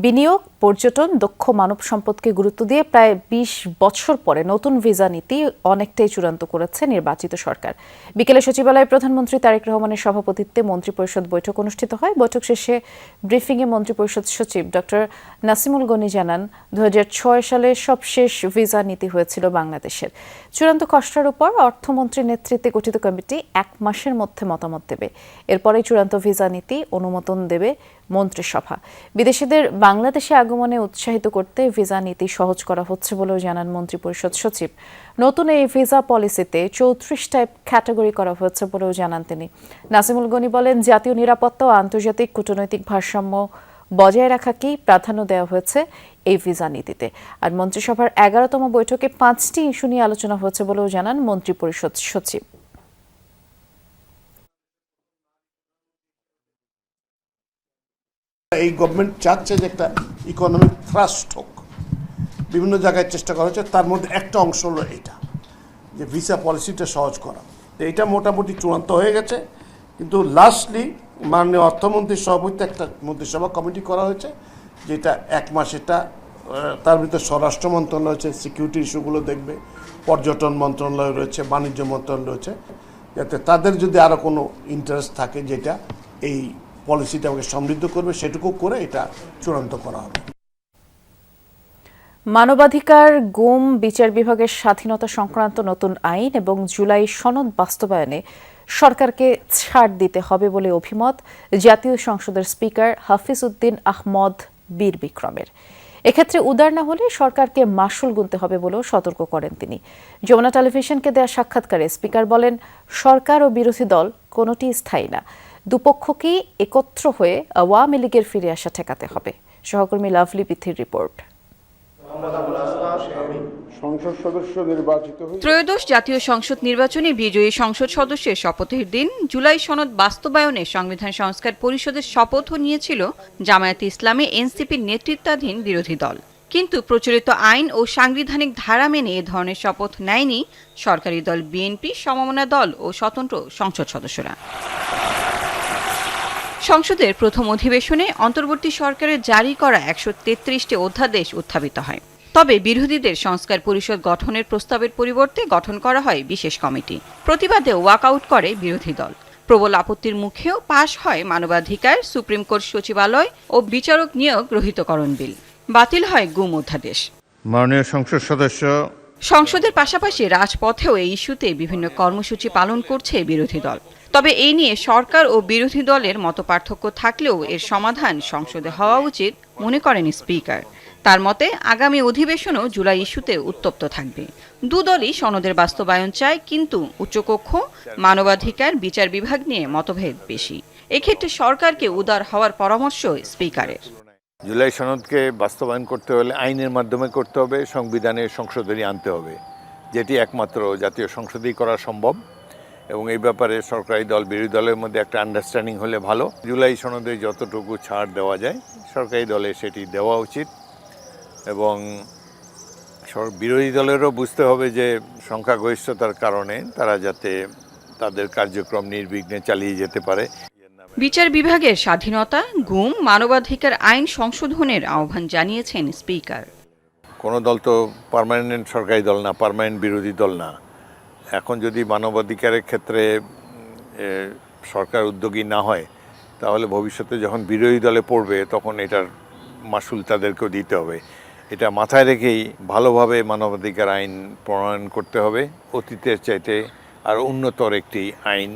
বিনিয়োগ, পর্যটন, দক্ষ মানব সম্পদকে গুরুত্ব দিয়ে প্রায় 20 বছর পরে নতুন ভিসা নীতি অনেকটাই চূড়ান্ত করেছে নির্বাচিত সরকার। বিকেলে সচিবালয়ে প্রধানমন্ত্রী তারেক রহমানের সভাপতিত্বে মন্ত্রিপরিষদ বৈঠক অনুষ্ঠিত হয়। বৈঠক শেষে ব্রিফিংয়ে মন্ত্রিপরিষদ সচিব ডক্টর নাসিমুল গনি জানান, 2006 সালে সবশেষ ভিসা নীতি হয়েছিল বাংলাদেশের। চূড়ান্ত খসড়ার উপর অর্থমন্ত্রীর নেতৃত্বে গঠিত কমিটি 1 মাসের মধ্যে মতামত দেবে। এরপরে চূড়ান্ত ভিসা নীতি অনুমোদন দেবে মন্ত্রিসভা। বিদেশিদের বাংলাদেশে আগমনে উৎসাহিত করতে ভিসা নীতি সহজ করা হচ্ছে বলেও জানান মন্ত্রিপরিষদ সচিব। নতুন এই ভিসা পলিসিতে 34টা ক্যাটাগরি করা হয়েছে বলেও জানান তিনি। নাসিমুল গনি বলেন, জাতীয় নিরাপত্তা ও আন্তর্জাতিক কূটনৈতিক ভারসাম্য বজায় রাখাকেই প্রাধান্য দেওয়া হয়েছে এই ভিসা নীতিতে। আর মন্ত্রিসভার 11তম বৈঠকে 5টি ইস্যু নিয়ে আলোচনা হয়েছে বলেও জানান মন্ত্রিপরিষদ সচিব। এই গভর্নমেন্ট চাচ্ছে যে একটা ইকোনমিক থ্রাস্ট হোক, বিভিন্ন জায়গায় চেষ্টা করা হচ্ছে। তার মধ্যে একটা অংশ হলো এইটা, যে ভিসা পলিসিটা সহজ করা। এইটা মোটামুটি চূড়ান্ত হয়ে গেছে, কিন্তু লাস্টলি মাননীয় অর্থমন্ত্রীর সভাপতিত্বে একটা মন্ত্রিসভা কমিটি করা হয়েছে, যেটা 1 মাস, এটা তার ভিতরে স্বরাষ্ট্র মন্ত্রণালয় রয়েছে, সিকিউরিটি ইস্যুগুলো দেখবে, পর্যটন মন্ত্রণালয় রয়েছে, বাণিজ্য মন্ত্রণালয় রয়েছে, যাতে তাদের যদি আরও কোনো ইন্টারেস্ট থাকে যেটা এই পলিসিটাকে সমৃদ্ধ করবে, সেটুকু করে এটা চূড়ান্ত করা হবে। মানবাধিকার, গুম, বিচার বিভাগের স্বাধীনতা সংক্রান্ত নতুন আইন এবং জুলাই সনদ বাস্তবায়নে সরকারকে ছাড় দিতে হবে বলে অভিমত জাতীয় সংসদের স্পিকার হাফিজ উদ্দিন আহমদ বীর বিক্রমের। এক্ষেত্রে উদার না হলে সরকারকে মাশুল গুনতে হবে বলেও সতর্ক করেন তিনি। যমুনা টেলিভিশনকে দেয়া সাক্ষাৎকারে স্পিকার বলেন, সরকার ও বিরোধী দল কোনোটি স্থায়ী না, দুপক্ষকেই একত্র হয়ে আওয়ামী লীগের ফিরে আসা ঠেকাতে হবে। সহকর্মী লাভলি পিথির রিপোর্ট। সংসদ সদস্য নির্বাচিত হয়ে ত্রয়োদশ জাতীয় সংসদ নির্বাচনে বিজয়ী সংসদ সদস্যের শপথের দিন জুলাই সনদ বাস্তবায়নে সংবিধান সংস্কার পরিষদের শপথও নিয়েছিল জামায়াতে ইসলামী এনসিপির নেতৃত্বাধীন বিরোধী দল। কিন্তু প্রচলিত আইন ও সাংবিধানিক ধারা মেনে এ ধরনের শপথ নেয়নি সরকারি দল বিএনপি, সমমনা দল ও স্বতন্ত্র সংসদ সদস্যরা। সংসদের প্রথম অধিবেশনে অন্তর্বর্তী সরকারের জারি করা 133টি অধ্যাদেশ উত্থাপিত হয়। তবে বিরোধীদের সংস্কার পরিষদ গঠনের প্রস্তাবের পরিবর্তে গঠন করা হয় বিশেষ কমিটি। প্রতিবাদে ওয়াকআউট করে বিরোধী দল। প্রবল আপত্তির মুখেও পাশ হয় মানবাধিকার, সুপ্রিম কোর্ট সচিবালয় ও বিচারক নিয়োগ রহিতকরণ বিল। বাতিল হয় গুম অধ্যাদেশ। মাননীয় সংসদ সদস্য, সংসদের পাশাপাশি রাজপথেও এই ইস্যুতে বিভিন্ন কর্মসূচি পালন করছে বিরোধী দল। তবে এই নিয়ে সরকার ও বিরোধী দলের মতপার্থক্য থাকলেও এর সমাধান সংসদে হওয়া উচিত মনে করেন স্পিকার। তার মতে আগামী অধিবেশনও জুলাই ইস্যুতে উত্তপ্ত থাকবে। দুদলই সনদের বাস্তবায়ন চায়, কিন্তু উচ্চকক্ষ, মানবাধিকার, বিচার বিভাগ নিয়ে মতভেদ বেশি। এক্ষেত্রে সরকারকে উদার হওয়ার পরামর্শ স্পিকারের। জুলাই সনদকে বাস্তবায়ন করতে হলে আইনের মাধ্যমে করতে হবে, সংবিধানে সংশোধনী আনতে হবে, যেটি একমাত্র জাতীয় সংসদেই করা সম্ভব। এবং এই ব্যাপারে সরকারি দল বিরোধী দলের মধ্যে একটা আন্ডারস্ট্যান্ডিং হলে ভালো। জুলাই সনদে যতটুকু ছাড় দেওয়া যায় সরকারি দলে সেটি দেওয়া উচিত। এবং বিরোধী দলেরও বুঝতে হবে যে সংখ্যাগরিষ্ঠতার কারণে তারা যাতে তাদের কার্যক্রম নির্বিঘ্নে চালিয়ে যেতে পারে। বিচার বিভাগের স্বাধীনতা, গুম, মানবাধিকার আইন সংশোধনের আহ্বান জানিয়েছেন স্পিকার। কোনো দল তো পার্মানেন্ট সরকারি দল না, পার্মানেন্ট বিরোধী দল না। এখন যদি মানবাধিকারের ক্ষেত্রে সরকার উদ্যোগী না হয়, তাহলে ভবিষ্যতে যখন বিরোধী দলে পড়বে তখন এটার মাসুল তাদেরকেও দিতে হবে। এটা মাথায় রেখেই ভালোভাবে মানবাধিকার আইন প্রণয়ন করতে হবে, অতীতের চাইতে আরও উন্নতর একটি আইন।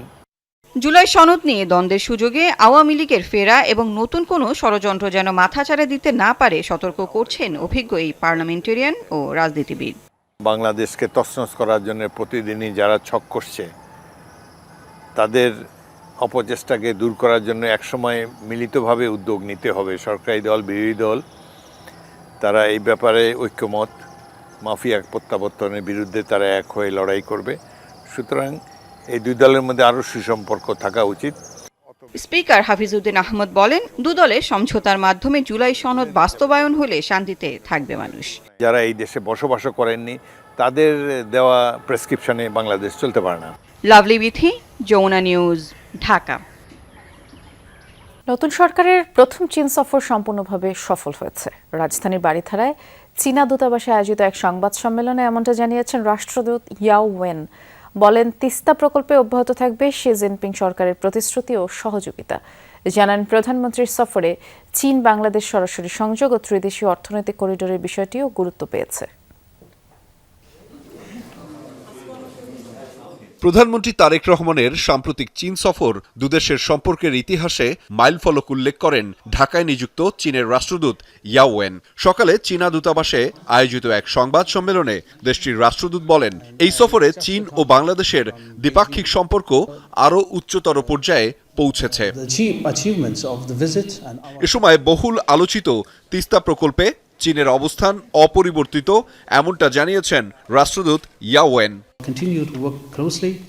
জুলাই সনদ নিয়ে দ্বন্দ্বের সুযোগে আওয়ামী লীগের ফেরা এবং নতুন কোনো ষড়যন্ত্র যেন মাথাচাড়া দিতে না পারে সতর্ক করছেন অভিজ্ঞ এই পার্লামেন্টেরিয়ান ও রাজনীতিবিদ। বাংলাদেশকে তছনছ করার জন্য প্রতিদিনই যারা ছক করছে, তাদের অপচেষ্টাকে দূর করার জন্য একসময় মিলিতভাবে উদ্যোগ নিতে হবে। সরকারি দল, বিরোধী দল তারা এই ব্যাপারে ঐক্যমত, মাফিয়া প্রত্যাবর্তনের বিরুদ্ধে তারা এক হয়ে লড়াই করবে। সুতরাং এই দুই দলের মধ্যে আরও সুসম্পর্ক থাকা উচিত। স্পিকার হাফিজউদ্দিন আহমদ বলেন, দুদলের সমঝোতার মাধ্যমে জুলাই সনদ বাস্তবায়ন হলে শান্তিতে থাকবে মানুষ। যারা এই দেশে বসবাস করেননি তাদের দেওয়া প্রেসক্রিপশনে বাংলাদেশ চলতে পারে না। লাভলি বিথি, যমুনা নিউজ, ঢাকা। নতুন সরকারের প্রথম চীন সফর সম্পূর্ণভাবে সফল হয়েছে। রাজধানীর বাড়িধারায় চীনা দূতাবাসে আয়োজিত এক সংবাদ সম্মেলনে এমনটা জানিয়েছেন রাষ্ট্রদূত ইয়াও ওয়েন। বলেন, তিস্তা প্রকল্পে অব্যাহত থাকবে শি জিনপিং সরকারের প্রতিশ্রুতি ও সহযোগিতা। জানান, প্রধানমন্ত্রীর সফরে চীন বাংলাদেশ সরাসরি সংযোগ ও ত্রিদেশীয় অর্থনৈতিক করিডোরের বিষয়টিও গুরুত্ব পেয়েছে। প্রধানমন্ত্রী তারেক রহমানের সাম্প্রতিক চীন সফর দুদেশের সম্পর্কের ইতিহাসে মাইলফলক উল্লেখ করেন ঢাকায় নিযুক্ত চীনের রাষ্ট্রদূত ইয়াও ওয়েন। সকালে চীনা দূতাবাসে আয়োজিত এক সংবাদ সম্মেলনে দেশটির রাষ্ট্রদূত বলেন, এই সফরে চীন ও বাংলাদেশের দ্বিপাক্ষিক সম্পর্ক আরও উচ্চতর পর্যায়ে পৌঁছেছে। এ সময় বহুল আলোচিত তিস্তা প্রকল্পে চীনের অবস্থান অপরিবর্তিত, এমনটা জানিয়েছেন রাষ্ট্রদূত ইয়াও ওয়েন।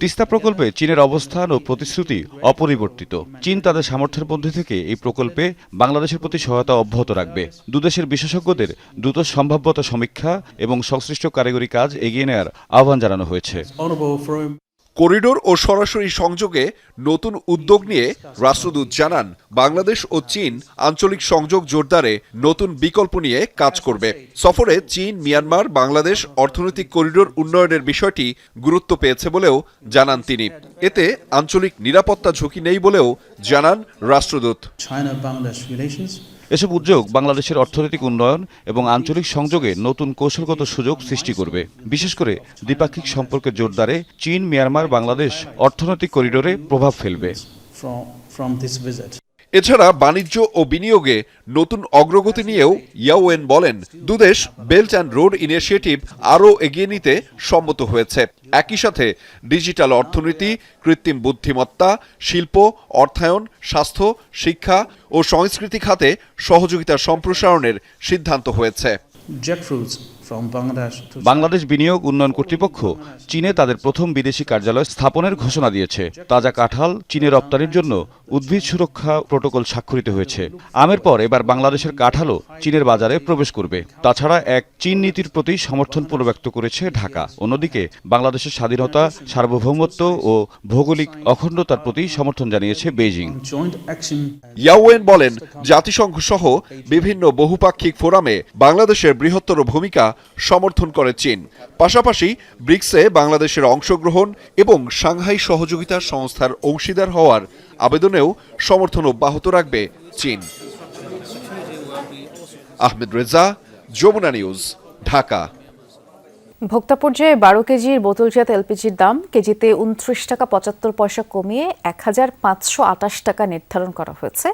তিস্তা প্রকল্পে চীনের অবস্থান ও প্রতিশ্রুতি অপরিবর্তিত। চীন তাদের সামর্থ্যের মধ্যে থেকে এই প্রকল্পে বাংলাদেশের প্রতি সহায়তা অব্যাহত রাখবে। দুদেশের বিশেষজ্ঞদের দ্রুত সম্ভাব্যতা সমীক্ষা এবং সংশ্লিষ্ট কারিগরি কাজ এগিয়ে নেওয়ার আহ্বান জানানো হয়েছে। করিডোর ও সরাসরি সংযোগে নতুন উদ্যোগ নিয়ে রাষ্ট্রদূত জানান, বাংলাদেশ ও চীন আঞ্চলিক সংযোগ জোরদারে নতুন বিকল্প নিয়ে কাজ করবে। সফরে চীন, মিয়ানমার, বাংলাদেশ অর্থনৈতিক করিডোর উন্নয়নের বিষয়টি গুরুত্ব পেয়েছে বলেও জানান তিনি। এতে আঞ্চলিক নিরাপত্তা ঝুঁকি নেই বলেও জানান রাষ্ট্রদূত। এসব উদ্যোগ বাংলাদেশের অর্থনৈতিক উন্নয়ন এবং আঞ্চলিক সংযোগে নতুন কৌশলগত সুযোগ সৃষ্টি করবে। বিশেষ করে দ্বিপাক্ষিক সম্পর্কের জোরদারে চীন, মিয়ানমার, বাংলাদেশ অর্থনৈতিক করিডোরে প্রভাব ফেলবে। এছাড়া বাণিজ্য ও বিনিয়োগে নতুন অগ্রগতি নিয়েও ইয়াও ওয়েন বলেন, দুদেশ বেল্ট অ্যান্ড রোড ইনিশিয়েটিভ আরও এগিয়ে নিতে সম্মত হয়েছে। একই সাথে ডিজিটাল অর্থনীতি, কৃত্রিম বুদ্ধিমত্তা, শিল্প, অর্থায়ন, স্বাস্থ্য, শিক্ষা ও সংস্কৃতি খাতে সহযোগিতার সম্প্রসারণের সিদ্ধান্ত হয়েছে। jackfruits from Bangladesh to Bangladesh বিনিয়োগ উন্নয়ন কর্তৃপক্ষ চীনে তাদের প্রথম বিদেশি কার্যালয় স্থাপনের ঘোষণা দিয়েছে। তাজা কাঁঠাল চীনে রপ্তানির জন্য উদ্ভিদ সুরক্ষা প্রটোকল স্বাক্ষরিত হয়েছে। আমের পর এবার বাংলাদেশের কাঁঠালও চীনের বাজারে প্রবেশ করবে। তাছাড়া এক চীন নীতির প্রতি সমর্থন পুনর্ব্যক্ত করেছে ঢাকা। অন্যদিকে বাংলাদেশের স্বাধীনতা, সার্বভৌমত্ব ও ভৌগোলিক অখণ্ডতার প্রতি সমর্থন জানিয়েছে বেইজিং। ইয়াওয়েন বলেন, জাতিসংঘ সহ বিভিন্ন বহুপাক্ষিক ফোরামে বাংলাদেশের বৃহত্তর ভূমিকা সমর্থন করে চীন। পাশাপাশি ব্রিক্সে বাংলাদেশের অংশগ্রহণ এবং সাংহাই সহযোগিতা সংস্থার অংশীদার হওয়ার আবেদনেও সমর্থন অব্যাহত রাখবে চীন। আহমেদ রেজা, যমুনা নিউজ, ঢাকা। ভোক্তা পর্যায়ে 12 কেজির বোতলজাত এলপিজির দাম কেজিতে 29 টাকা 75 পয়সা কমিয়ে 1528 টাকা নির্ধারণ করা হয়েছে,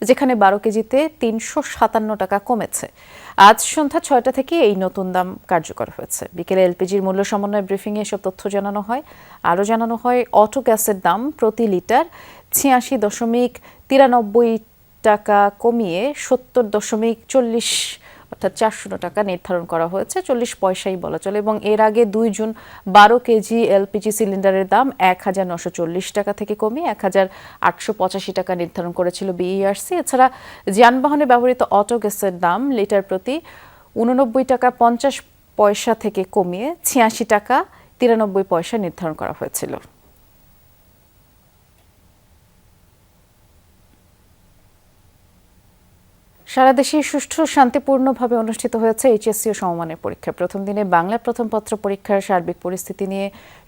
যেখানে 12 কেজিতে 357 টাকা কমেছে। আজ সন্ধ্যা 6টা থেকে এই নতুন দাম কার্যকর হয়েছে। বিকেলে এলপিজির মূল্য সমন্বয় ব্রিফিংয়ে এসব তথ্য জানানো হয়। আরও জানানো হয়, অটো গ্যাসের দাম প্রতি লিটার 86.93 টাকা কমিয়ে 70.40 অর্থাৎ 400 টাকা নির্ধারণ করা হয়েছে, 40 পয়সাই বলা চলে। এবং এর আগে 2 জুন 12 কেজি এলপিজি সিলিন্ডারের দাম 1940 টাকা থেকে কমিয়ে 1885 টাকা নির্ধারণ করেছিল বিইআরসি। এছাড়া যানবাহনে ব্যবহৃত অটো গ্যাসের দাম লিটার প্রতি 89 টাকা 50 পয়সা থেকে কমিয়ে 86 টাকা 93 পয়সা নির্ধারণ করা হয়েছিল। সারা দেশে সুষ্ঠু শান্তিপূর্ণভাবে অনুষ্ঠিত হয়েছে এইচএসসি ও সমমানের পরীক্ষা। প্রথম দিনে বাংলা প্রথম পত্র পরীক্ষার সার্বিক পরিস্থিতি নিয়ে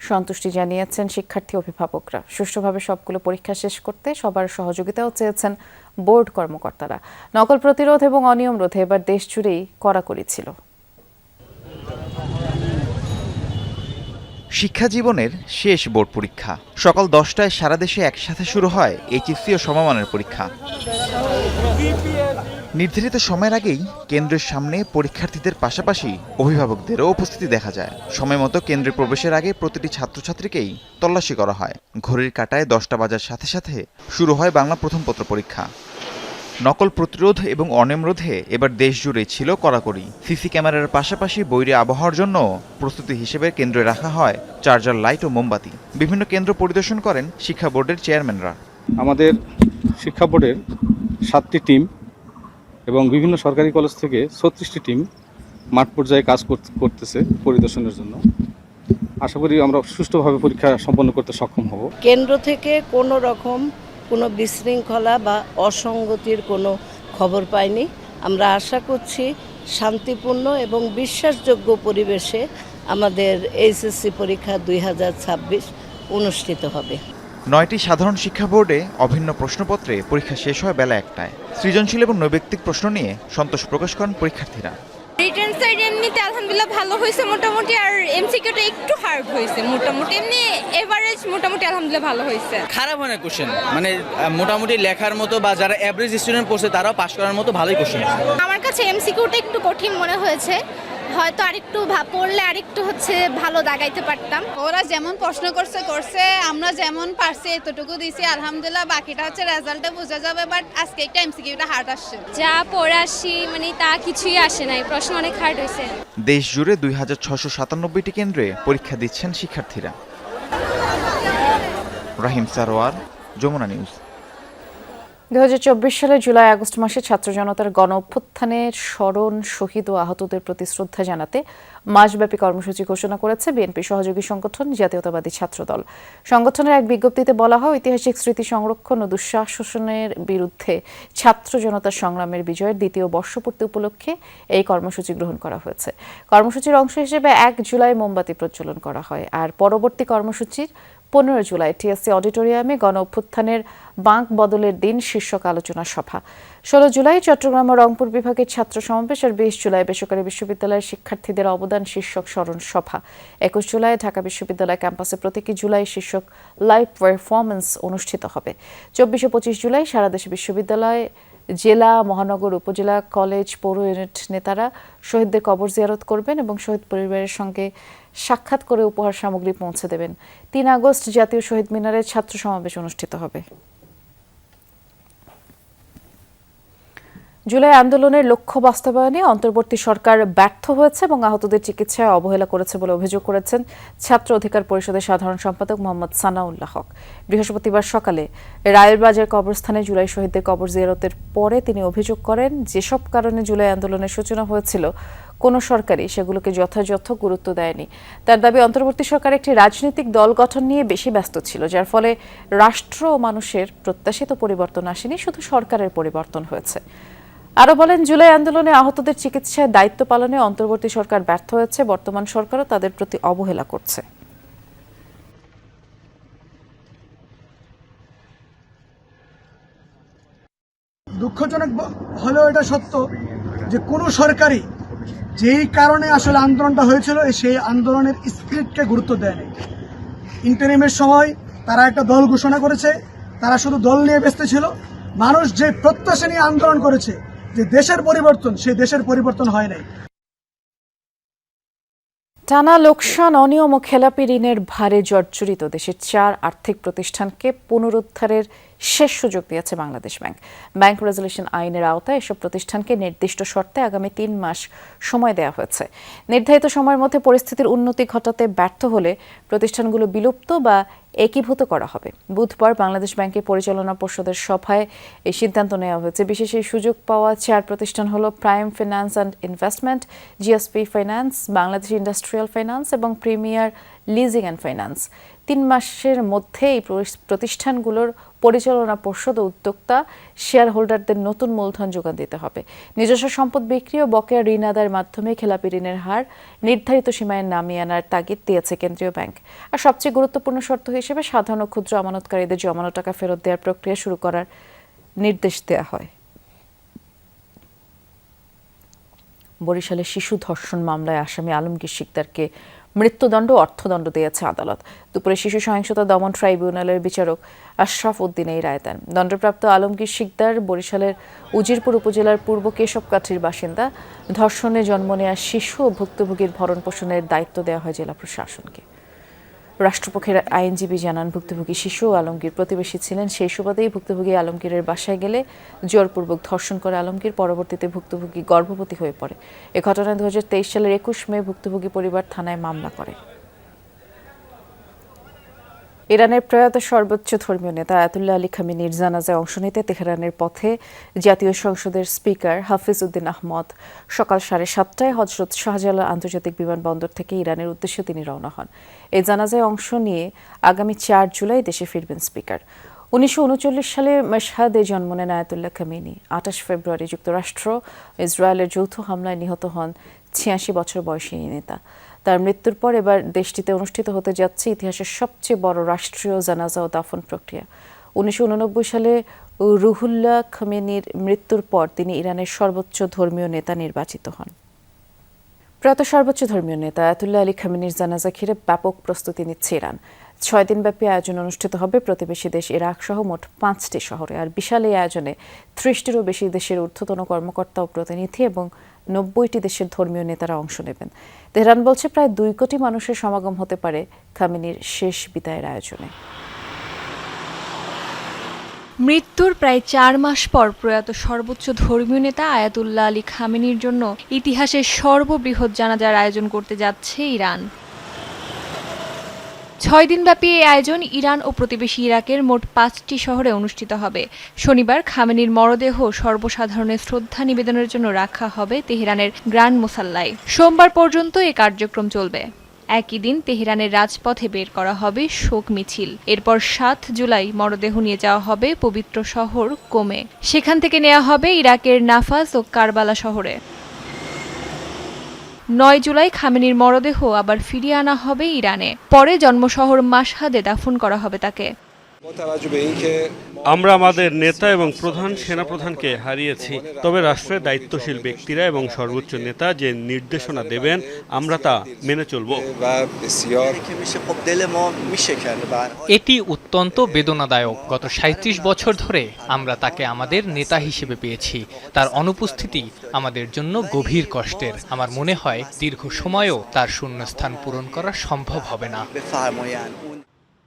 সন্তুষ্টি জানিয়েছেন শিক্ষার্থী অভিভাবকরা। সুষ্ঠুভাবে সবগুলো পরীক্ষা শেষ করতে সবার সহযোগিতাও চেয়েছেন বোর্ড কর্মকর্তারা। নকল প্রতিরোধ এবং অনিয়ম রোধে এবার দেশ জুড়েই কড়াকড়ি ছিল। শিক্ষা জীবনের শেষ বোর্ড পরীক্ষা সকাল 10টায় সারা দেশে একসাথে শুরু হয় এইচএসসি ও সমমানের পরীক্ষা। নির্ধারিত সময়ের আগেই কেন্দ্রের সামনে পরীক্ষার্থীদের পাশাপাশি অভিভাবকদেরও উপস্থিতি দেখা যায়। সময় মতো কেন্দ্রে প্রবেশের আগে প্রতিটি ছাত্রছাত্রীকেই তল্লাশি করা হয়। ঘড়ির কাঁটায় 10টা বাজার সাথে সাথে শুরু হয় বাংলা প্রথম পত্র পরীক্ষা। নকল প্রতিরোধ এবং অনিয়ম রোধে এবার দেশ জুড়ে ছিল কড়াকড়ি। সিসি ক্যামেরার পাশাপাশি বৈরী আবহাওয়ার জন্য প্রস্তুতি হিসেবে কেন্দ্রে রাখা হয় চার্জার লাইট ও মোমবাতি। বিভিন্ন কেন্দ্র পরিদর্শন করেন শিক্ষা বোর্ডের চেয়ারম্যানরা। আমাদের শিক্ষা বোর্ডের 7টি টিম এবং বিভিন্ন সরকারি কলেজ থেকে 36টি টিম মাঠ পর্যায়ে কাজ করতেছে পরিদর্শনের জন্য। আশা করি আমরা সুষ্ঠুভাবে পরীক্ষা সম্পন্ন করতে সক্ষম হব। কেন্দ্র থেকে কোনো রকম কোনো বিশৃঙ্খলা বা অসঙ্গতির কোনো খবর পাইনি। আমরা আশা করছি শান্তিপূর্ণ এবং বিশ্বাসযোগ্য পরিবেশে আমাদের এইচএসসি পরীক্ষা 2026 অনুষ্ঠিত হবে। 9টি সাধারণ শিক্ষা বোর্ডে অভিন্ন প্রশ্নপত্রে পরীক্ষা শেষ হয় বেলা 1টায়। সৃজনশীল এবং নৈবেক্তিক প্রশ্ন নিয়ে সন্তোষ প্রকাশ করেন পরীক্ষার্থীরা। রিটেন সাইড এমনিতে আলহামদুলিল্লাহ ভালো হয়েছে মোটামুটি, আর এমসিকিউটা একটু হার্ড হয়েছে মোটামুটি, এমনি এভারেজ মোটামুটি আলহামদুলিল্লাহ ভালো হয়েছে। খারাপ হয় না কোশ্চেন, মানে মোটামুটি লেখার মতো বা যারা অ্যাভারেজ স্টুডেন্ট পড়ছে তারাও পাস করার মতো ভালোই কোশ্চেন। আমার কাছে এমসিকিউটা একটু কঠিন মনে হয়েছে, হয়তো আরেকটু পড়লে আরেকটু ভালো দাগাইতে পারতাম। ওরা যেমন প্রশ্ন করছে আমরা যেমন পারছি এতটুকু দিয়েছি আলহামদুলিল্লাহ, বাকিটা হচ্ছে রেজাল্টে বোঝা যাবে। বাট আজকে একটা এমসিকিউটা হার্ড আসছে, যা পড়াশি মানে তা কিছুই আসে নাই, প্রশ্ন অনেক হার্ড হয়েছে। দেশ জুড়ে 2697টি কেন্দ্রে পরীক্ষা দিচ্ছেন শিক্ষার্থীরা। রাহিম সারোয়ার, যমুনা নিউজ। 2024 সালের জুলাই আগস্ট মাসে ছাত্র জনতার গণ অভ্যুত্থানের স্মরণ, শহীদ ও আহতদের প্রতি শ্রদ্ধা জানাতে মাসব্যাপী কর্মসূচি ঘোষণা করেছে বিএনপি সহযোগী সংগঠন জাতীয়তাবাদী ছাত্রদল। সংগঠনের এক বিজ্ঞপ্তিতে বলা হয়, ঐতিহাসিক স্মৃতি সংরক্ষণ ও দুঃশাসনের বিরুদ্ধে ছাত্র জনতার সংগ্রামের বিজয়ের 2য় বর্ষপূর্তি উপলক্ষে এই কর্মসূচি গ্রহণ করা হয়েছে। কর্মসূচির অংশ হিসেবে 1 জুলাই মোমবাতি প্রজ্বলন করা হয়। আর পরবর্তী কর্মসূচির 15 জুলাই টিএসসি অডিটোরিয়ামে গণ অভ্যুত্থানের বাঁক বদলের দিন শীর্ষক আলোচনা সভা। 16 জুলাই চট্টগ্রাম ও রংপুর বিভাগের ছাত্র সমাবেশ আর 20 জুলাই বেসরকারি বিশ্ববিদ্যালয়ের শিক্ষার্থীদের অবদান শীর্ষক স্মরণ সভা। 21 জুলাই ঢাকা বিশ্ববিদ্যালয় ক্যাম্পাসে প্রতীকী জুলাই শীর্ষক লাইভ পারফরমেন্স অনুষ্ঠিত হবে। 24 ও 25 জুলাই সারা দেশে বিশ্ববিদ্যালয়, জেলা, মহানগর, উপজেলা, কলেজ, পৌর ইউনিট নেতারা শহীদদের কবর জিয়ারত করবেন এবং শহীদ পরিবারের সঙ্গে সাক্ষাৎ করে উপহার সামগ্রী পৌঁছে দেবেন। 3 আগস্ট জাতীয় শহীদ মিনারে ছাত্র সমাবেশ অনুষ্ঠিত হবে। জুলাই আন্দোলনের লক্ষ্য বাস্তবায়নে অন্তর্বর্তী সরকার ব্যর্থ হয়েছে এবং আহতদের চিকিৎসায় অবহেলা করেছে বলে অভিযোগ করেছেন ছাত্র অধিকার পরিষদের সাধারণ সম্পাদক মোহাম্মদ সানাউল্লাহ হক। বৃহস্পতিবার সকালে রায়েরবাজার কবরস্থানে জুলাই শহীদদের কবর জিয়ারতের পরে তিনি অভিযোগ করেন, যেসব কারণে জুলাই আন্দোলনের সূচনা হয়েছিল কোনো সরকারই সেগুলোকে যথাযথ গুরুত্ব দেয়নি। তার দাবি, অন্তর্বর্তী সরকার একটি রাজনৈতিক দল গঠন নিয়ে বেশি ব্যস্ত ছিল, যার ফলে রাষ্ট্র ও মানুষের প্রত্যাশিত পরিবর্তন আসেনি, শুধু সরকারের পরিবর্তন হয়েছে। আরো বলেন, জুলাই আন্দোলনে আহতদের চিকিৎসায় দায়িত্ব পালনে অন্তর্বর্তী সরকার ব্যর্থ হয়েছে, বর্তমান সরকারও তাদের প্রতি অবহেলা করছে। দুঃখজনক হলেও এটা সত্য যে কোনো সরকারই যেই কারণে আসলে আন্দোলনটা হয়েছিল সেই আন্দোলনের স্পিরিটকে গুরুত্ব দেয়নি। ইন্টারিমের সময় তারা একটা দল ঘোষণা করেছে, তারা শুধু দল নিয়ে ব্যস্ত ছিল। মানুষ যে প্রত্যাশা নিয়ে আন্দোলন করেছে যে দেশের পরিবর্তন, সেই দেশের পরিবর্তন হয় নাই। টানা লোকসান, অনিয়ম ও খেলাপি ঋণের ভারে জর্জরিত দেশের 4 আর্থিক প্রতিষ্ঠানকে পুনরুদ্ধারের শেষ সুযোগ দিয়েছে বাংলাদেশ ব্যাংক। ব্যাংক রেজুলেশন আইনের আওতায় এসব প্রতিষ্ঠানকে নির্দিষ্ট শর্তে আগামী 3 মাস সময় দেওয়া হয়েছে। নির্ধারিত সময়ের মধ্যে পরিস্থিতির উন্নতি ঘটাতে ব্যর্থ হলে প্রতিষ্ঠানগুলো বিলুপ্ত বা একীভূত করা হবে। বুধবার বাংলাদেশ ব্যাংকের পরিচালনা পর্ষদের সভায় এই সিদ্ধান্ত নেওয়া হয়েছে। বিশেষ এই সুযোগ পাওয়া 4 প্রতিষ্ঠান হল prime finance and investment, GSP finance, Bangladesh industrial finance এবং প্রিমিয়ার লিজিং অ্যান্ড ফাইন্যান্স। 3 মাসের মধ্যে এই প্রতিষ্ঠানগুলোর পরিচালনা পর্ষদ ও উদ্যোক্তা শেয়ার হোল্ডারদের নতুন মূলধন যোগান দিতে হবে। নিজস্ব সম্পদ বিক্রি ও বকেয়া ঋণ আদায়ের মাধ্যমে খেলাপি ঋণের হার নির্ধারিত সীমায় নামিয়ে আনার তাগিদ দিয়েছে কেন্দ্রীয় ব্যাংক। আর সবচেয়ে গুরুত্বপূর্ণ শর্ত হিসেবে সাধারণ ও ক্ষুদ্র আমানতকারীদের জমানো টাকা ফেরত দেওয়ার প্রক্রিয়া শুরু করার নির্দেশ দেওয়া হয়। বরিশালে শিশু ধর্ষণ মামলায় আসামি আলমগীর শিকদারকে মৃত্যুদণ্ড ও অর্থদণ্ড দিয়েছে আদালত। দুপুরে শিশু সহিংসতা দমন ট্রাইব্যুনালের বিচারক আশরাফ উদ্দিন এই রায় দেন। দণ্ডপ্রাপ্ত আলমগীর শিকদার বরিশালের উজিরপুর উপজেলার পূর্ব কেশবকাঠির বাসিন্দা। ধর্ষণে জন্ম নেওয়া শিশু ও ভুক্তভোগীর ভরণ পোষণের দায়িত্ব দেওয়া হয় জেলা প্রশাসনকে। রাষ্ট্রপক্ষের আইনজীবী জানান, ভুক্তভোগী শিশু ও আলমগীর প্রতিবেশী ছিলেন। সেই সুবাদেই ভুক্তভোগী আলমগীরের বাসায় গেলে জোরপূর্বক ধর্ষণ করে আলমগীর। পরবর্তীতে ভুক্তভোগী গর্ভবতী হয়ে পড়ে। এ ঘটনায় 2023 সালের 21 মে ভুক্তভোগী পরিবার থানায় মামলা করে। ইরানের প্রয়াত সর্বোচ্চ ধর্মীয় নেতা আয়াতুল্লাহ আলী খামেনির জানাজায় অংশ নিতে তেহরানের পথে জাতীয় সংসদের স্পিকার হাফিজ উদ্দিন আহমদ। সকাল 7:30টায় হজরত শাহজালাল আন্তর্জাতিক বিমানবন্দর থেকে ইরানের উদ্দেশ্যে তিনি রওনা হন। এই জানাজায় অংশ নিয়ে আগামী 4 জুলাই দেশে ফিরবেন স্পিকার। 1939 সালে মাশহাদে জন্ম নেন আয়াতুল্লাহ খামেনি। 28 ফেব্রুয়ারি যুক্তরাষ্ট্র ইসরায়েলের যৌথ হামলায় নিহত হন 86 বছর বয়সী এই নেতা। তার মৃত্যুর পর এবার দেশটিতে অনুষ্ঠিত হতে যাচ্ছে ইতিহাসের সবচেয়ে বড় রাষ্ট্রীয় জানাজা ও দাফন প্রক্রিয়া। 1989 সালে রুহুল্লাহ খামেনির মৃত্যুর পর তিনি ইরানের সর্বোচ্চ ধর্মীয় নেতা নির্বাচিত হন। প্রয়াত সর্বোচ্চ ধর্মীয় নেতা আয়াতুল্লাহ আলী খামেনির জানাজা ঘিরে ব্যাপক প্রস্তুতি নিচ্ছে ইরান। 6 দিনব্যাপী আয়োজন অনুষ্ঠিত হবে প্রতিবেশী দেশ ইরাক সহ মোট 5টি শহরে। আর বিশাল এই আয়োজনে 30টিরও বেশি দেশের ঊর্ধ্বতন কর্মকর্তা ও প্রতিনিধি এবং 90টি দেশের ধর্মীয় নেতারা অংশ নেবেন। তেহরান বলছে প্রায় 2 কোটি মানুষের সমাগম হতে পারে খামেনির শেষ বিদায়ের আয়োজনে। মৃত্যুর প্রায় 4 মাস পর প্রয়াত সর্বোচ্চ ধর্মীয় নেতা আয়াতুল্লাহ আলী খামেনির জন্য ইতিহাসের সর্ববৃহৎ জানাজার আয়োজন করতে যাচ্ছে ইরান। 6 দিনব্যাপী এই আয়োজন ইরান ও প্রতিবেশী ইরাকের মোট 5টি শহরে অনুষ্ঠিত হবে। শনিবার খামেনির মরদেহ সর্বসাধারণের শ্রদ্ধা নিবেদনের জন্য রাখা হবে তেহরানের গ্র্যান্ড মুসাল্লায়। সোমবার পর্যন্ত এই কার্যক্রম চলবে। একই দিন তেহরানের রাজপথে বের করা হবে শোক মিছিল। এরপর 7 জুলাই মরদেহ নিয়ে যাওয়া হবে পবিত্র শহর কোমে। সেখান থেকে নেওয়া হবে ইরাকের নাফাস ও কারবালা শহরে। 9 জুলাই খামেনির মরদেহ আবার ফিরিয়ে আনা হবে ইরানে। পরে জন্মশহর মাশহাদে দাফন করা হবে তাকে। আমরা আমাদের নেতা এবং প্রধান সেনাপ্রধানকে হারিয়েছি, তবে রাষ্ট্রের দায়িত্বশীল ব্যক্তিরা এবং সর্বোচ্চ নেতা যে নির্দেশনা দেবেন আমরা তা মেনে চলব। এটি অত্যন্ত বেদনাদায়ক। গত 37 বছর ধরে আমরা তাকে আমাদের নেতা হিসেবে পেয়েছি। তার অনুপস্থিতি আমাদের জন্য গভীর কষ্টের। আমার মনে হয় দীর্ঘ সময়ও তার শূন্যস্থান পূরণ করা সম্ভব হবে না।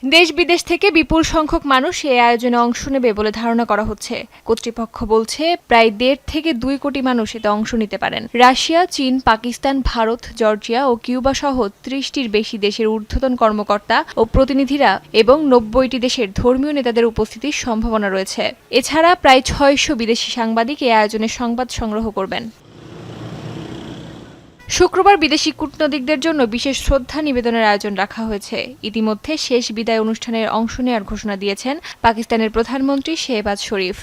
দেশ বিদেশ থেকে বিপুল সংখ্যক মানুষ এই আয়োজনে অংশ নেবে বলে ধারণা করা হচ্ছে। কর্তৃপক্ষ বলছে প্রায় 1.5 থেকে 2 কোটি মানুষ এতে অংশ নিতে পারেন। রাশিয়া, চীন, পাকিস্তান, ভারত, জর্জিয়া ও কিউবা সহ 30টির বেশি দেশের ঊর্ধ্বতন কর্মকর্তা ও প্রতিনিধিরা এবং 90টি দেশের ধর্মীয় নেতাদের উপস্থিতির সম্ভাবনা রয়েছে। এছাড়া প্রায় 600 বিদেশি সাংবাদিক এই আয়োজনে সংবাদ সংগ্রহ করবেন। শুক্রবার বিদেশি কূটনীতিকদের জন্য বিশেষ শ্রদ্ধা নিবেদনের আয়োজন রাখা হয়েছে। ইতিমধ্যে শেষ বিদায় অনুষ্ঠানের অংশ নেওয়ার ঘোষণা দিয়েছেন পাকিস্তানের প্রধানমন্ত্রী শেহবাজ শরীফ।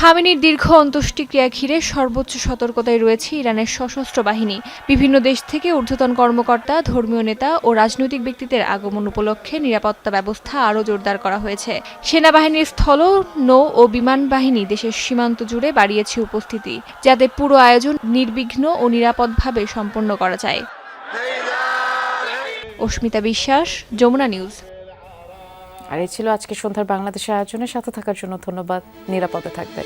খামেনির দীর্ঘ অন্ত্যেষ্টিক্রিয়া ঘিরে সর্বোচ্চ সতর্কতায় রয়েছে ইরানের সশস্ত্র বাহিনী। বিভিন্ন দেশ থেকে ঊর্ধ্বতন কর্মকর্তা, ধর্মীয় নেতা ও রাজনৈতিক ব্যক্তিদের আগমন উপলক্ষে নিরাপত্তা ব্যবস্থা আরও জোরদার করা হয়েছে। সেনাবাহিনীর স্থল, নৌ ও বিমান বাহিনী দেশের সীমান্ত জুড়ে বাড়িয়েছে উপস্থিতি, যাতে পুরো আয়োজন নির্বিঘ্ন ও নিরাপদভাবে সম্পন্ন করা যায়। অস্মিতা বিশ্বাস, যমুনা নিউজ। আর এই ছিল আজকে সন্ধ্যার বাংলাদেশের আয়োজনের সাথে থাকার জন্য ধন্যবাদ। নিরাপদে থাকবেন।